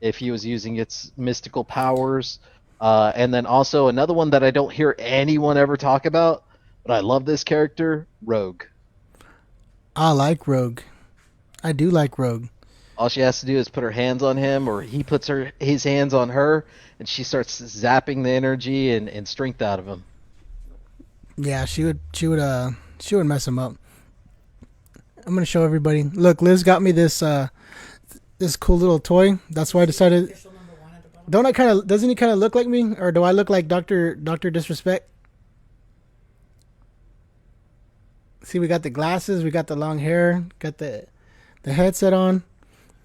if he was using its mystical powers. And then also another one that I don't hear anyone ever talk about, but I love this character, Rogue. I like Rogue. I do like Rogue. All she has to do is put her hands on him, or he puts his hands on her, and she starts zapping the energy and strength out of him. Yeah, she would mess him up. I'm gonna show everybody. Look, Liz got me this cool little toy. That's why I decided. Doesn't he kind of look like me, or do I look like Doctor Disrespect? See, we got the glasses, we got the long hair, got the headset on.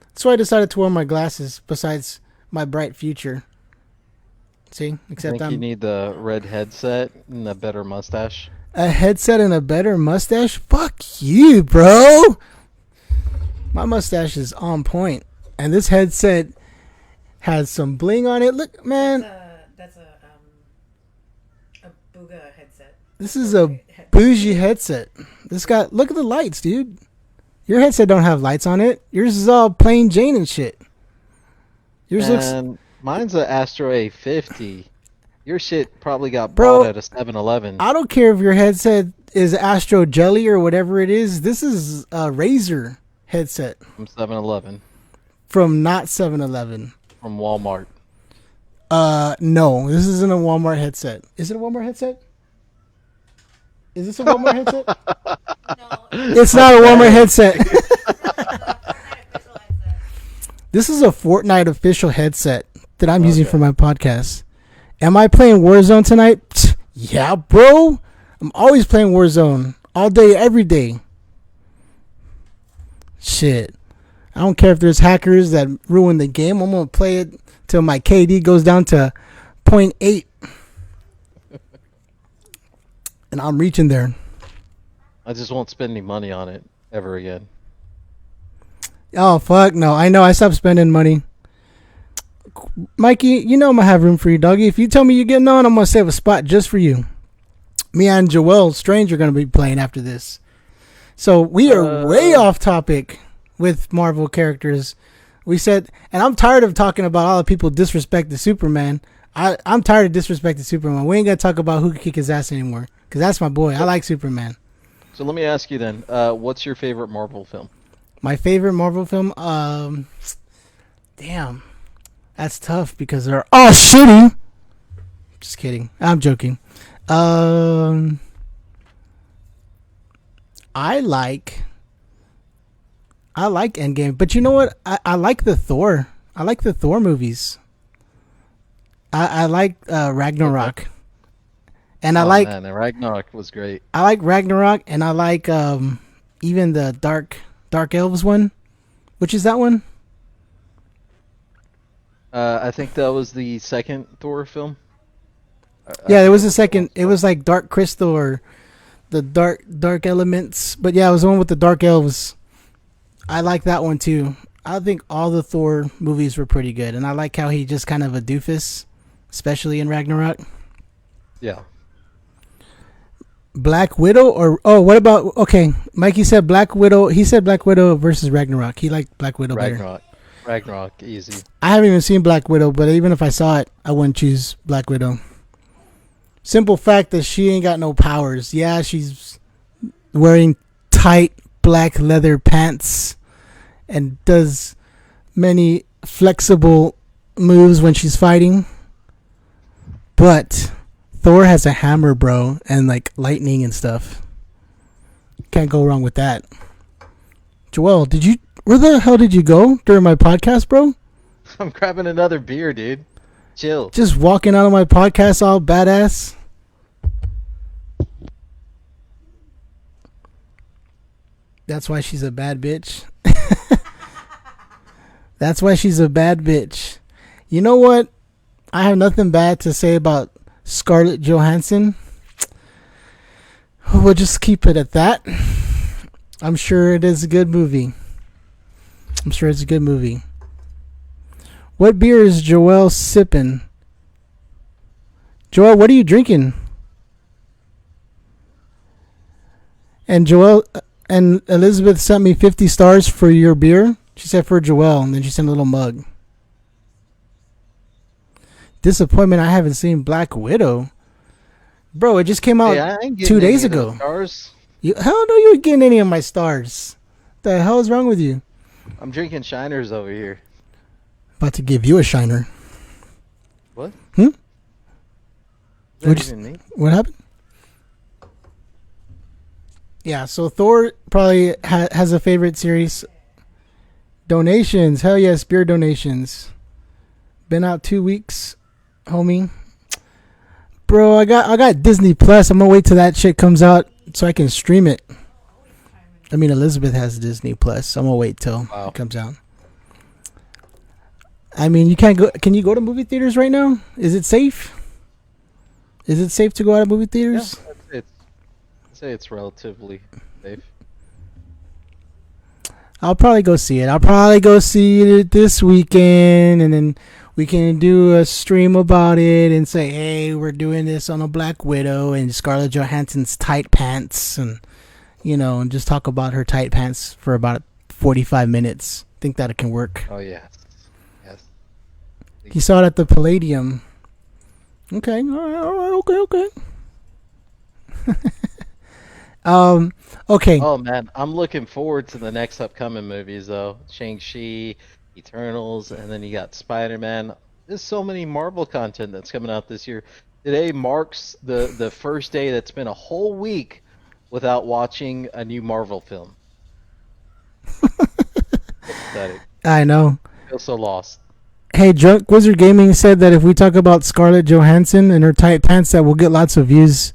That's why I decided to wear my glasses. Besides my bright future. See, except you need the red headset and a better mustache. A headset and a better mustache? Fuck you, bro. My mustache is on point, and this headset has some bling on it. Look, man. That's a Booga headset. This is a bougie headset. Look at the lights, dude. Your headset don't have lights on it. Yours is all plain Jane and shit. Yours looks. Mine's an Astro A50. Your shit probably got Bro, bought at a 7-Eleven. I don't care if your headset is Astro Jelly or whatever it is. This is a Razer headset From 7-Eleven. from not 7-Eleven. From Walmart. No, this isn't a Walmart headset. Is it a Walmart headset? Is this a Walmart headset? It's not a Walmart headset. This is a Fortnite official headset that I'm using for my podcast. Am I playing Warzone tonight? Yeah, bro. I'm always playing Warzone. All day, every day. Shit. I don't care if there's hackers that ruin the game. I'm going to play it till my KD goes down to 0.8. And I'm reaching there. I just won't spend any money on it ever again. Oh, fuck no. I know. I stopped spending money. Mikey, you know I'm going to have room for you, doggy. If you tell me you're getting on, I'm going to save a spot just for you. Me and Joel Strange are going to be playing after this. So we are way off topic with Marvel characters. We said, and I'm tired of talking about all the people disrespecting Superman. I'm tired of disrespecting Superman. We ain't going to talk about who can kick his ass anymore. Because that's my boy. I like Superman. So let me ask you then, what's your favorite Marvel film? My favorite Marvel film? Damn. That's tough because they're all shitty. Just kidding. I'm joking. I like Endgame, but you know what? I like the Thor. I like the Thor movies. I like Ragnarok. And I like man, Ragnarok was great. I like Ragnarok, and I like even the Dark Elves one. Which is that one? I think that was the second Thor film. Yeah, it was the second. It was like Dark Crystal or the Dark Elements. But yeah, it was the one with the Dark Elves. I like that one too. I think all the Thor movies were pretty good, and I like how he just kind of a doofus, especially in Ragnarok. Yeah. Black Widow what about Mikey said Black Widow. He said Black Widow versus Ragnarok. He liked Black Widow better. Ragnarok, easy. I haven't even seen Black Widow, but even if I saw it, I wouldn't choose Black Widow. Simple fact that she ain't got no powers. Yeah, she's wearing tight black leather pants and does many flexible moves when she's fighting. But Thor has a hammer, bro, and like lightning and stuff. Can't go wrong with that. Joel, where the hell did you go during my podcast, bro? I'm grabbing another beer, dude. Chill. Just walking out of my podcast all badass. That's why she's a bad bitch. That's why she's a bad bitch. You know what? I have nothing bad to say about Scarlett Johansson. We'll just keep it at that. I'm sure it is a good movie. What beer is Joel sipping? Joel, what are you drinking? And Elizabeth sent me 50 stars for your beer. She said for Joel, and then she sent a little mug. Disappointment, I haven't seen Black Widow. Bro, it just came out 2 days ago. Stars. Hell no, you ain't getting any of my stars. What the hell is wrong with you? I'm drinking Shiners over here. About to give you a shiner. What? What happened? Yeah, so Thor probably has a favorite series. Donations. Hell yes, beer donations. Been out 2 weeks, homie. Bro, I got Disney Plus. I'm gonna wait till that shit comes out so I can stream it. I mean, Elizabeth has Disney Plus. So I'm gonna wait till it comes out. I mean, you can't go. Can you go to movie theaters right now? Is it safe? Is it safe to go out of movie theaters? Yeah, I'd say it's relatively safe. I'll probably go see it. This weekend, and then we can do a stream about it and say, hey, we're doing this on a Black Widow and Scarlett Johansson's tight pants, and and just talk about her tight pants for about 45 minutes. Think that it can work. Oh, yes. You saw it at the Palladium. Okay. All right. Okay. Okay. Oh man, I'm looking forward to the next upcoming movies though. Shang-Chi, Eternals, and then you got Spider-Man. There's so many Marvel content that's coming out this year. Today marks the first day that's been a whole week without watching a new Marvel film. Pathetic. I know. I feel so lost. Hey, Drunk Wizard Gaming said that if we talk about Scarlett Johansson and her tight pants, that we'll get lots of views.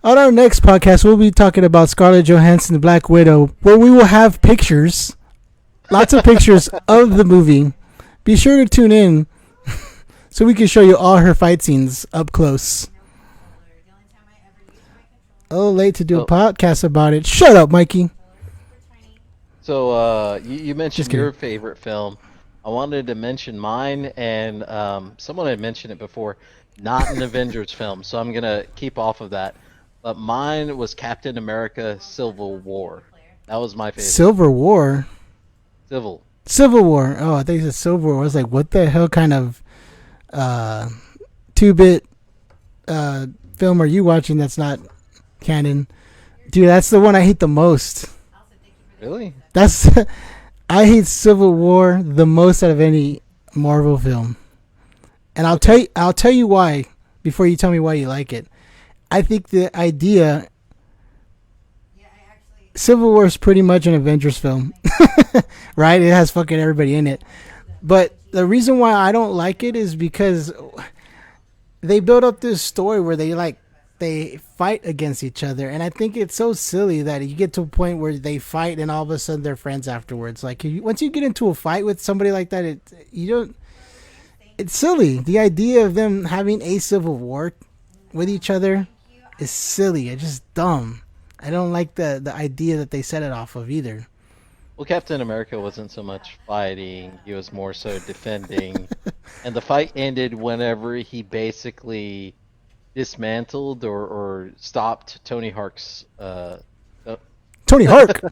On our next podcast, we'll be talking about Scarlett Johansson, the Black Widow, where we will have pictures, lots of pictures of the movie. Be sure to tune in so we can show you all her fight scenes up close. A little late to do a podcast about it. Shut up, Mikey. So you mentioned your favorite film. I wanted to mention mine, and someone had mentioned it before. Not an Avengers film, so I'm gonna keep off of that. But mine was Captain America: Civil War. That was my favorite. Civil War. Civil War. Oh, I think you said Civil War. I was like, what the hell kind of 2-bit film are you watching that's not canon? Dude, that's the one I hate the most. Really? I hate Civil War the most out of any Marvel film. And I'll tell you why before you tell me why you like it. I think the idea Civil War is pretty much an Avengers film. Right? It has fucking everybody in it. But the reason why I don't like it is because they build up this story where they fight against each other, and I think it's so silly that you get to a point where they fight and all of a sudden they're friends afterwards. Like once you get into a fight with somebody like that, it's silly. The idea of them having a civil war with each other is silly. It's just dumb. I don't like the idea that they set it off of either. Well, Captain America wasn't so much fighting; he was more so defending. And the fight ended whenever he basically dismantled or stopped Tony Hawk's. Tony Hawk.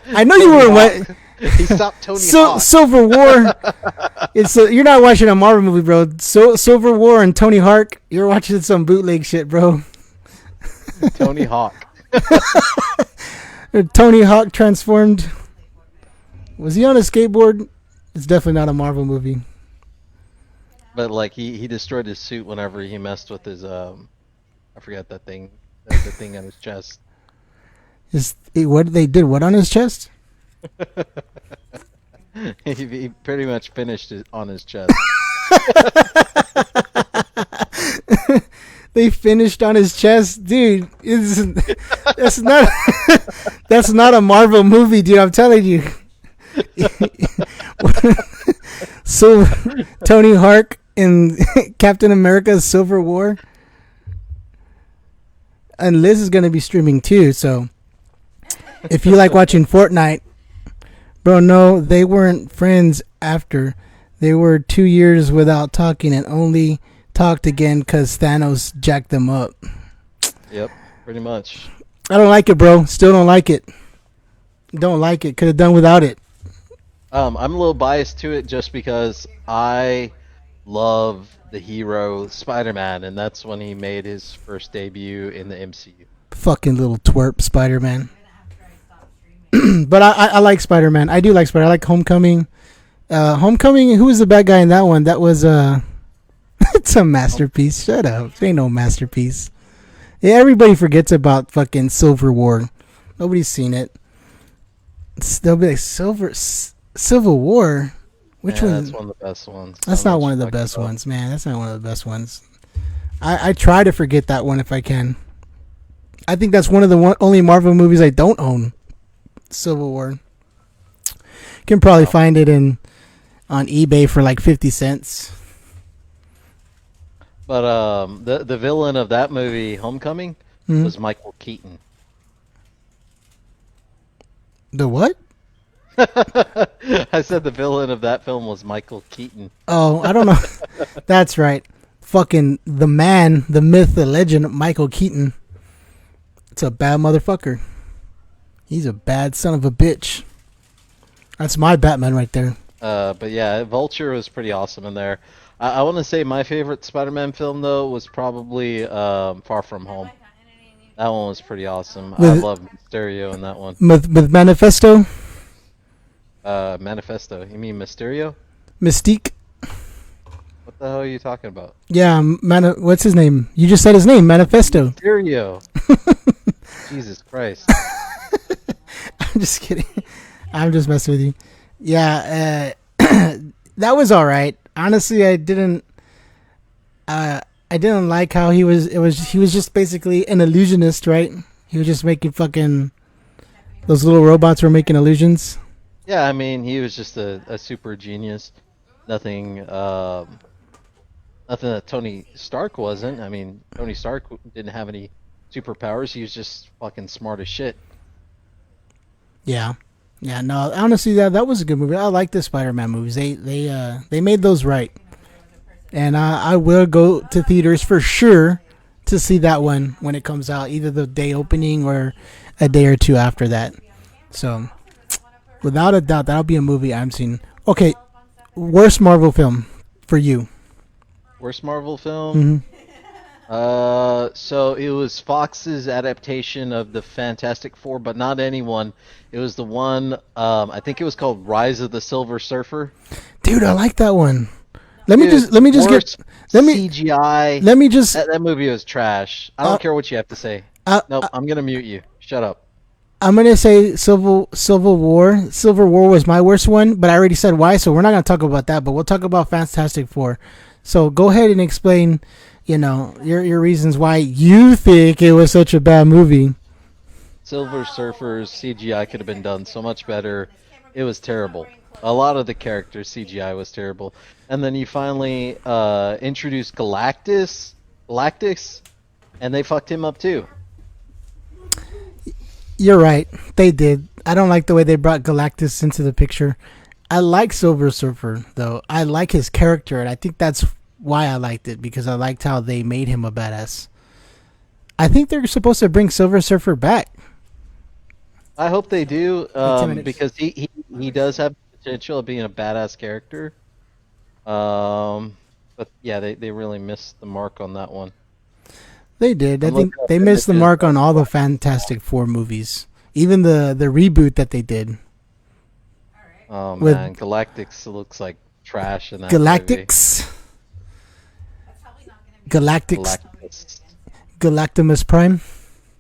I know you weren't. He stopped Tony Hawk. Civil War. You're not watching a Marvel movie, bro. Civil War and Tony Hawk. You're watching some bootleg shit, bro. Tony Hawk. Tony Hawk transformed. Was he on a skateboard? It's definitely not a Marvel movie. But like he destroyed his suit whenever he messed with his I forgot that thing, the thing on his chest. What they did? What on his chest? he pretty much finished it on his chest. They finished on his chest, dude. That's not a Marvel movie, dude. I'm telling you. So Tony Hawk in Captain America: Civil War, and Liz is gonna be streaming too. So if you like watching Fortnite, bro, no, they weren't friends after. They were 2 years without talking and only talked again because Thanos jacked them up. Yep, pretty much. I don't like it, bro. Still don't like it. Don't like it. Could have done without it. I'm a little biased to it just because I love the hero Spider-Man, and that's when he made his first debut in the MCU. Fucking little twerp Spider-Man. But I like Spider-Man. I do like Spider-Man. I like Homecoming. Homecoming, who was the bad guy in that one? That was it's a masterpiece. Shut up. It ain't no masterpiece. Yeah, everybody forgets about fucking Civil War. Nobody's seen it. They'll be like Civil War. Which one? That's one of the best ones. That's not one of the best ones, man. That's not one of the best ones. I try to forget that one if I can. I think that's one of the only Marvel movies I don't own. Civil War. Can probably find it on eBay for like 50 cents. But the villain of that movie, Homecoming, was Michael Keaton. The what? I said the villain of that film was Michael Keaton. Oh, I don't know. That's right. Fucking the man, the myth, the legend, Michael Keaton. It's a bad motherfucker. He's a bad son of a bitch. That's my Batman right there. But yeah, Vulture was pretty awesome in there. I want to say my favorite Spider-Man film though was probably Far From Home. That one was pretty awesome. I love Mysterio in that one. With Manifesto? Manifesto. You mean Mysterio? Mystique? What the hell are you talking about? Yeah, what's his name? You just said his name, Manifesto. Mysterio. Jesus Christ. I'm just kidding. I'm just messing with you. Yeah, that was all right. Honestly, I didn't like how he was just basically an illusionist, right? He was just making fucking those little robots were making illusions. Yeah, I mean, he was just a super genius. Nothing that Tony Stark wasn't. I mean, Tony Stark didn't have any superpowers. He was just fucking smart as shit. Yeah. Yeah, no, honestly, that was a good movie. I like the Spider-Man movies. They made those right. And I will go to theaters for sure to see that one when it comes out, either the day opening or a day or two after that. So, without a doubt, that'll be a movie I'm seeing. Okay, worst Marvel film for you? Worst Marvel film? So it was Fox's adaptation of the Fantastic Four, but not anyone. It was the one, I think it was called Rise of the Silver Surfer. Dude, I like that one. Let me just CGI. Let me just that movie was trash. I don't care what you have to say. Nope, I'm gonna mute you. Shut up. I'm gonna say Civil War. Civil War was my worst one, but I already said why, so we're not gonna talk about that. But we'll talk about Fantastic Four. So go ahead and explain, your reasons why you think it was such a bad movie. Silver Surfer's CGI could have been done so much better. It was terrible. A lot of the characters' CGI was terrible. And then you finally introduced Galactus, and they fucked him up too. You're right. They did. I don't like the way they brought Galactus into the picture. I like Silver Surfer, though. I like his character, and I think that's why I liked it, because I liked how they made him a badass. I think they're supposed to bring Silver Surfer back. I hope they do, because he does have potential of being a badass character. But yeah, they really missed the mark on that one. They did. I think they missed the mark on all the Fantastic Four movies, even the reboot that they did. Oh man, Galactus looks like trash in that Galactus. Galactimus Prime.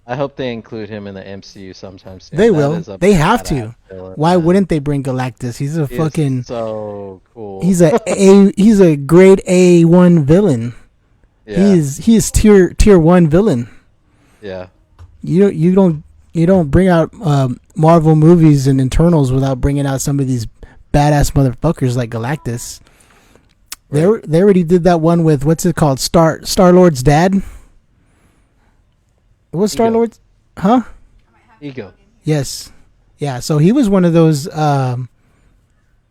I hope they include him in the MCU sometime soon. They will. They have to. Why wouldn't they bring Galactus? He's a fucking so cool. He's a grade A1 villain. Yeah. He is tier 1 villain. Yeah. You don't bring out Marvel movies and internals without bringing out some of these badass motherfuckers like Galactus. Right. They already did that one with, what's it called? Star-Lord's dad. What's Star-Lord's? Huh? Ego. Yes. Yeah, so he was one of those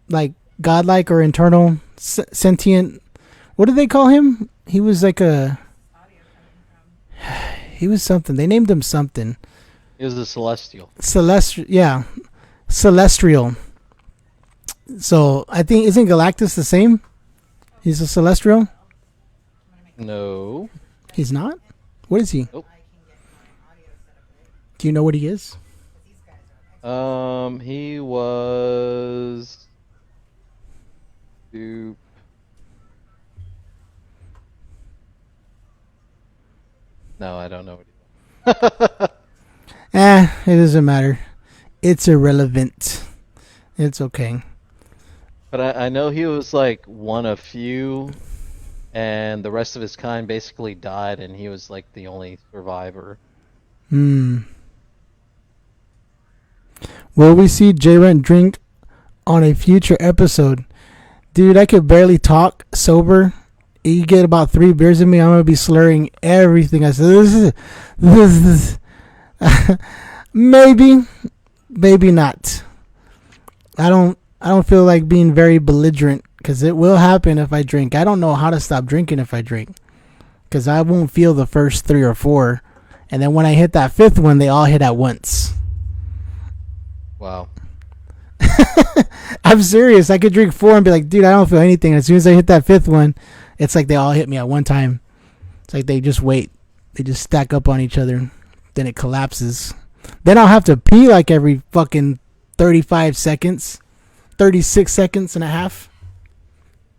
like godlike or internal sentient, what do they call him? He was like he was something. They named him something. He was a celestial. Celestial. So I think, isn't Galactus the same? He's a celestial? No. He's not? What is he? Nope. Do you know what he is? He was... No, I don't know what he it doesn't matter. It's irrelevant. It's okay. But I know he was like one of few, and the rest of his kind basically died, and he was like the only survivor. Will we see J-Rent drink on a future episode? Dude, I could barely talk sober. You get about 3 beers in me, I'm gonna be slurring everything I said. This is maybe not. I don't feel like being very belligerent, because it will happen if I drink. I don't know how to stop drinking if I drink, because I won't feel the first 3 or 4, and then when I hit that 5th one, they all hit at once. Wow. I'm serious. I could drink 4 and be like, dude, I don't feel anything. As soon as I hit that 5th one, it's like they all hit me at one time. It's like they just wait. They just stack up on each other. Then it collapses. Then I'll have to pee like every fucking 35 seconds. 36 seconds and a half.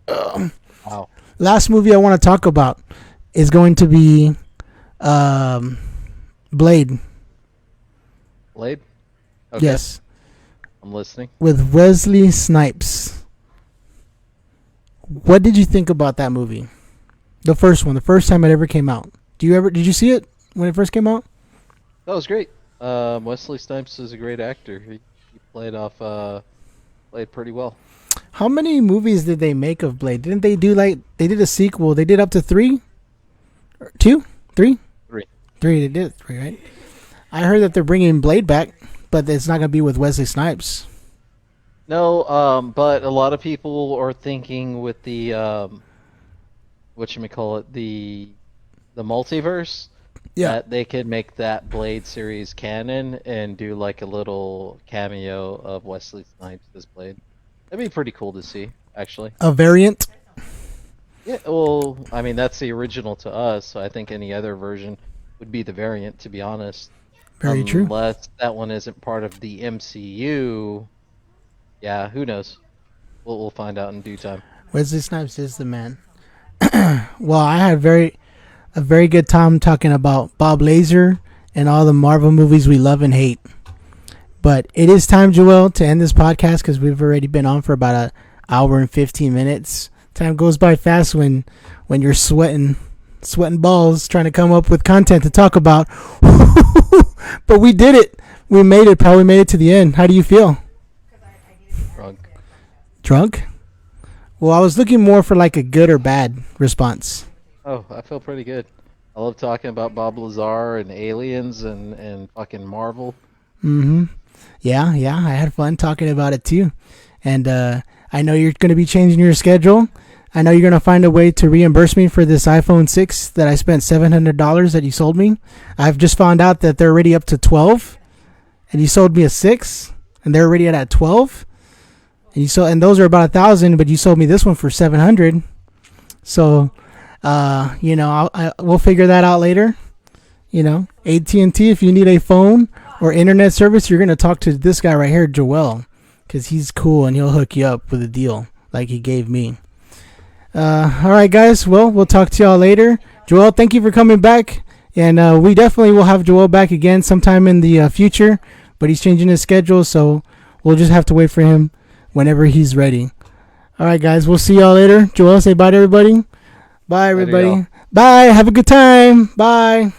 Wow. Last movie I want to talk about is going to be Blade. Blade? Okay. Yes. I'm listening. With Wesley Snipes. What did you think about that movie? The first one, the first time it ever came out. Did you see it when it first came out? That was great. Wesley Snipes is a great actor. He played pretty well. How many movies did they make of Blade? Didn't they do they did a sequel? They did up to 3? 2? 3? 3. 3, they did 3, right? I heard that they're bringing Blade back, but it's not going to be with Wesley Snipes. No, but a lot of people are thinking with the, whatchamacallit, the multiverse, that they could make that Blade series canon and do like a little cameo of Wesley Snipes as Blade. That'd be pretty cool to see, actually. A variant? Yeah, well, I mean, that's the original to us, so I think any other version would be the variant, to be honest. Very true. Unless that one isn't part of the MCU. Yeah, who knows? We'll find out in due time. Wesley Snipes is the man. Well, I had a very good time talking about Bob Lazar and all the Marvel movies we love and hate. But it is time, Joel, to end this podcast because we've already been on for about an hour and 15 minutes. Time goes by fast when you're sweating balls trying to come up with content to talk about. But we did it. We made it. Probably made it to the end. How do you feel? Drunk? Well, I was looking more for like a good or bad response. Oh, I feel pretty good. I love talking about Bob Lazar and aliens and fucking Marvel. Mm-hmm. Yeah, I had fun talking about it too. And I know you're going to be changing your schedule. I know you're going to find a way to reimburse me for this iPhone 6 that I spent $700 that you sold me. I've just found out that they're already up to 12. And you sold me a 6. And they're already at 12. And those are about 1,000, but you sold me this one for 700. So, we'll figure that out later. AT&T, if you need a phone or internet service, you're going to talk to this guy right here, Joel, because he's cool and he'll hook you up with a deal like he gave me. All right, guys. Well, we'll talk to y'all later. Joel, thank you for coming back. And we definitely will have Joel back again sometime in the future, but he's changing his schedule, so we'll just have to wait for him whenever he's ready. All right, guys. We'll see y'all later. Joel, say bye to everybody. Bye, everybody. Bye. Have a good time. Bye.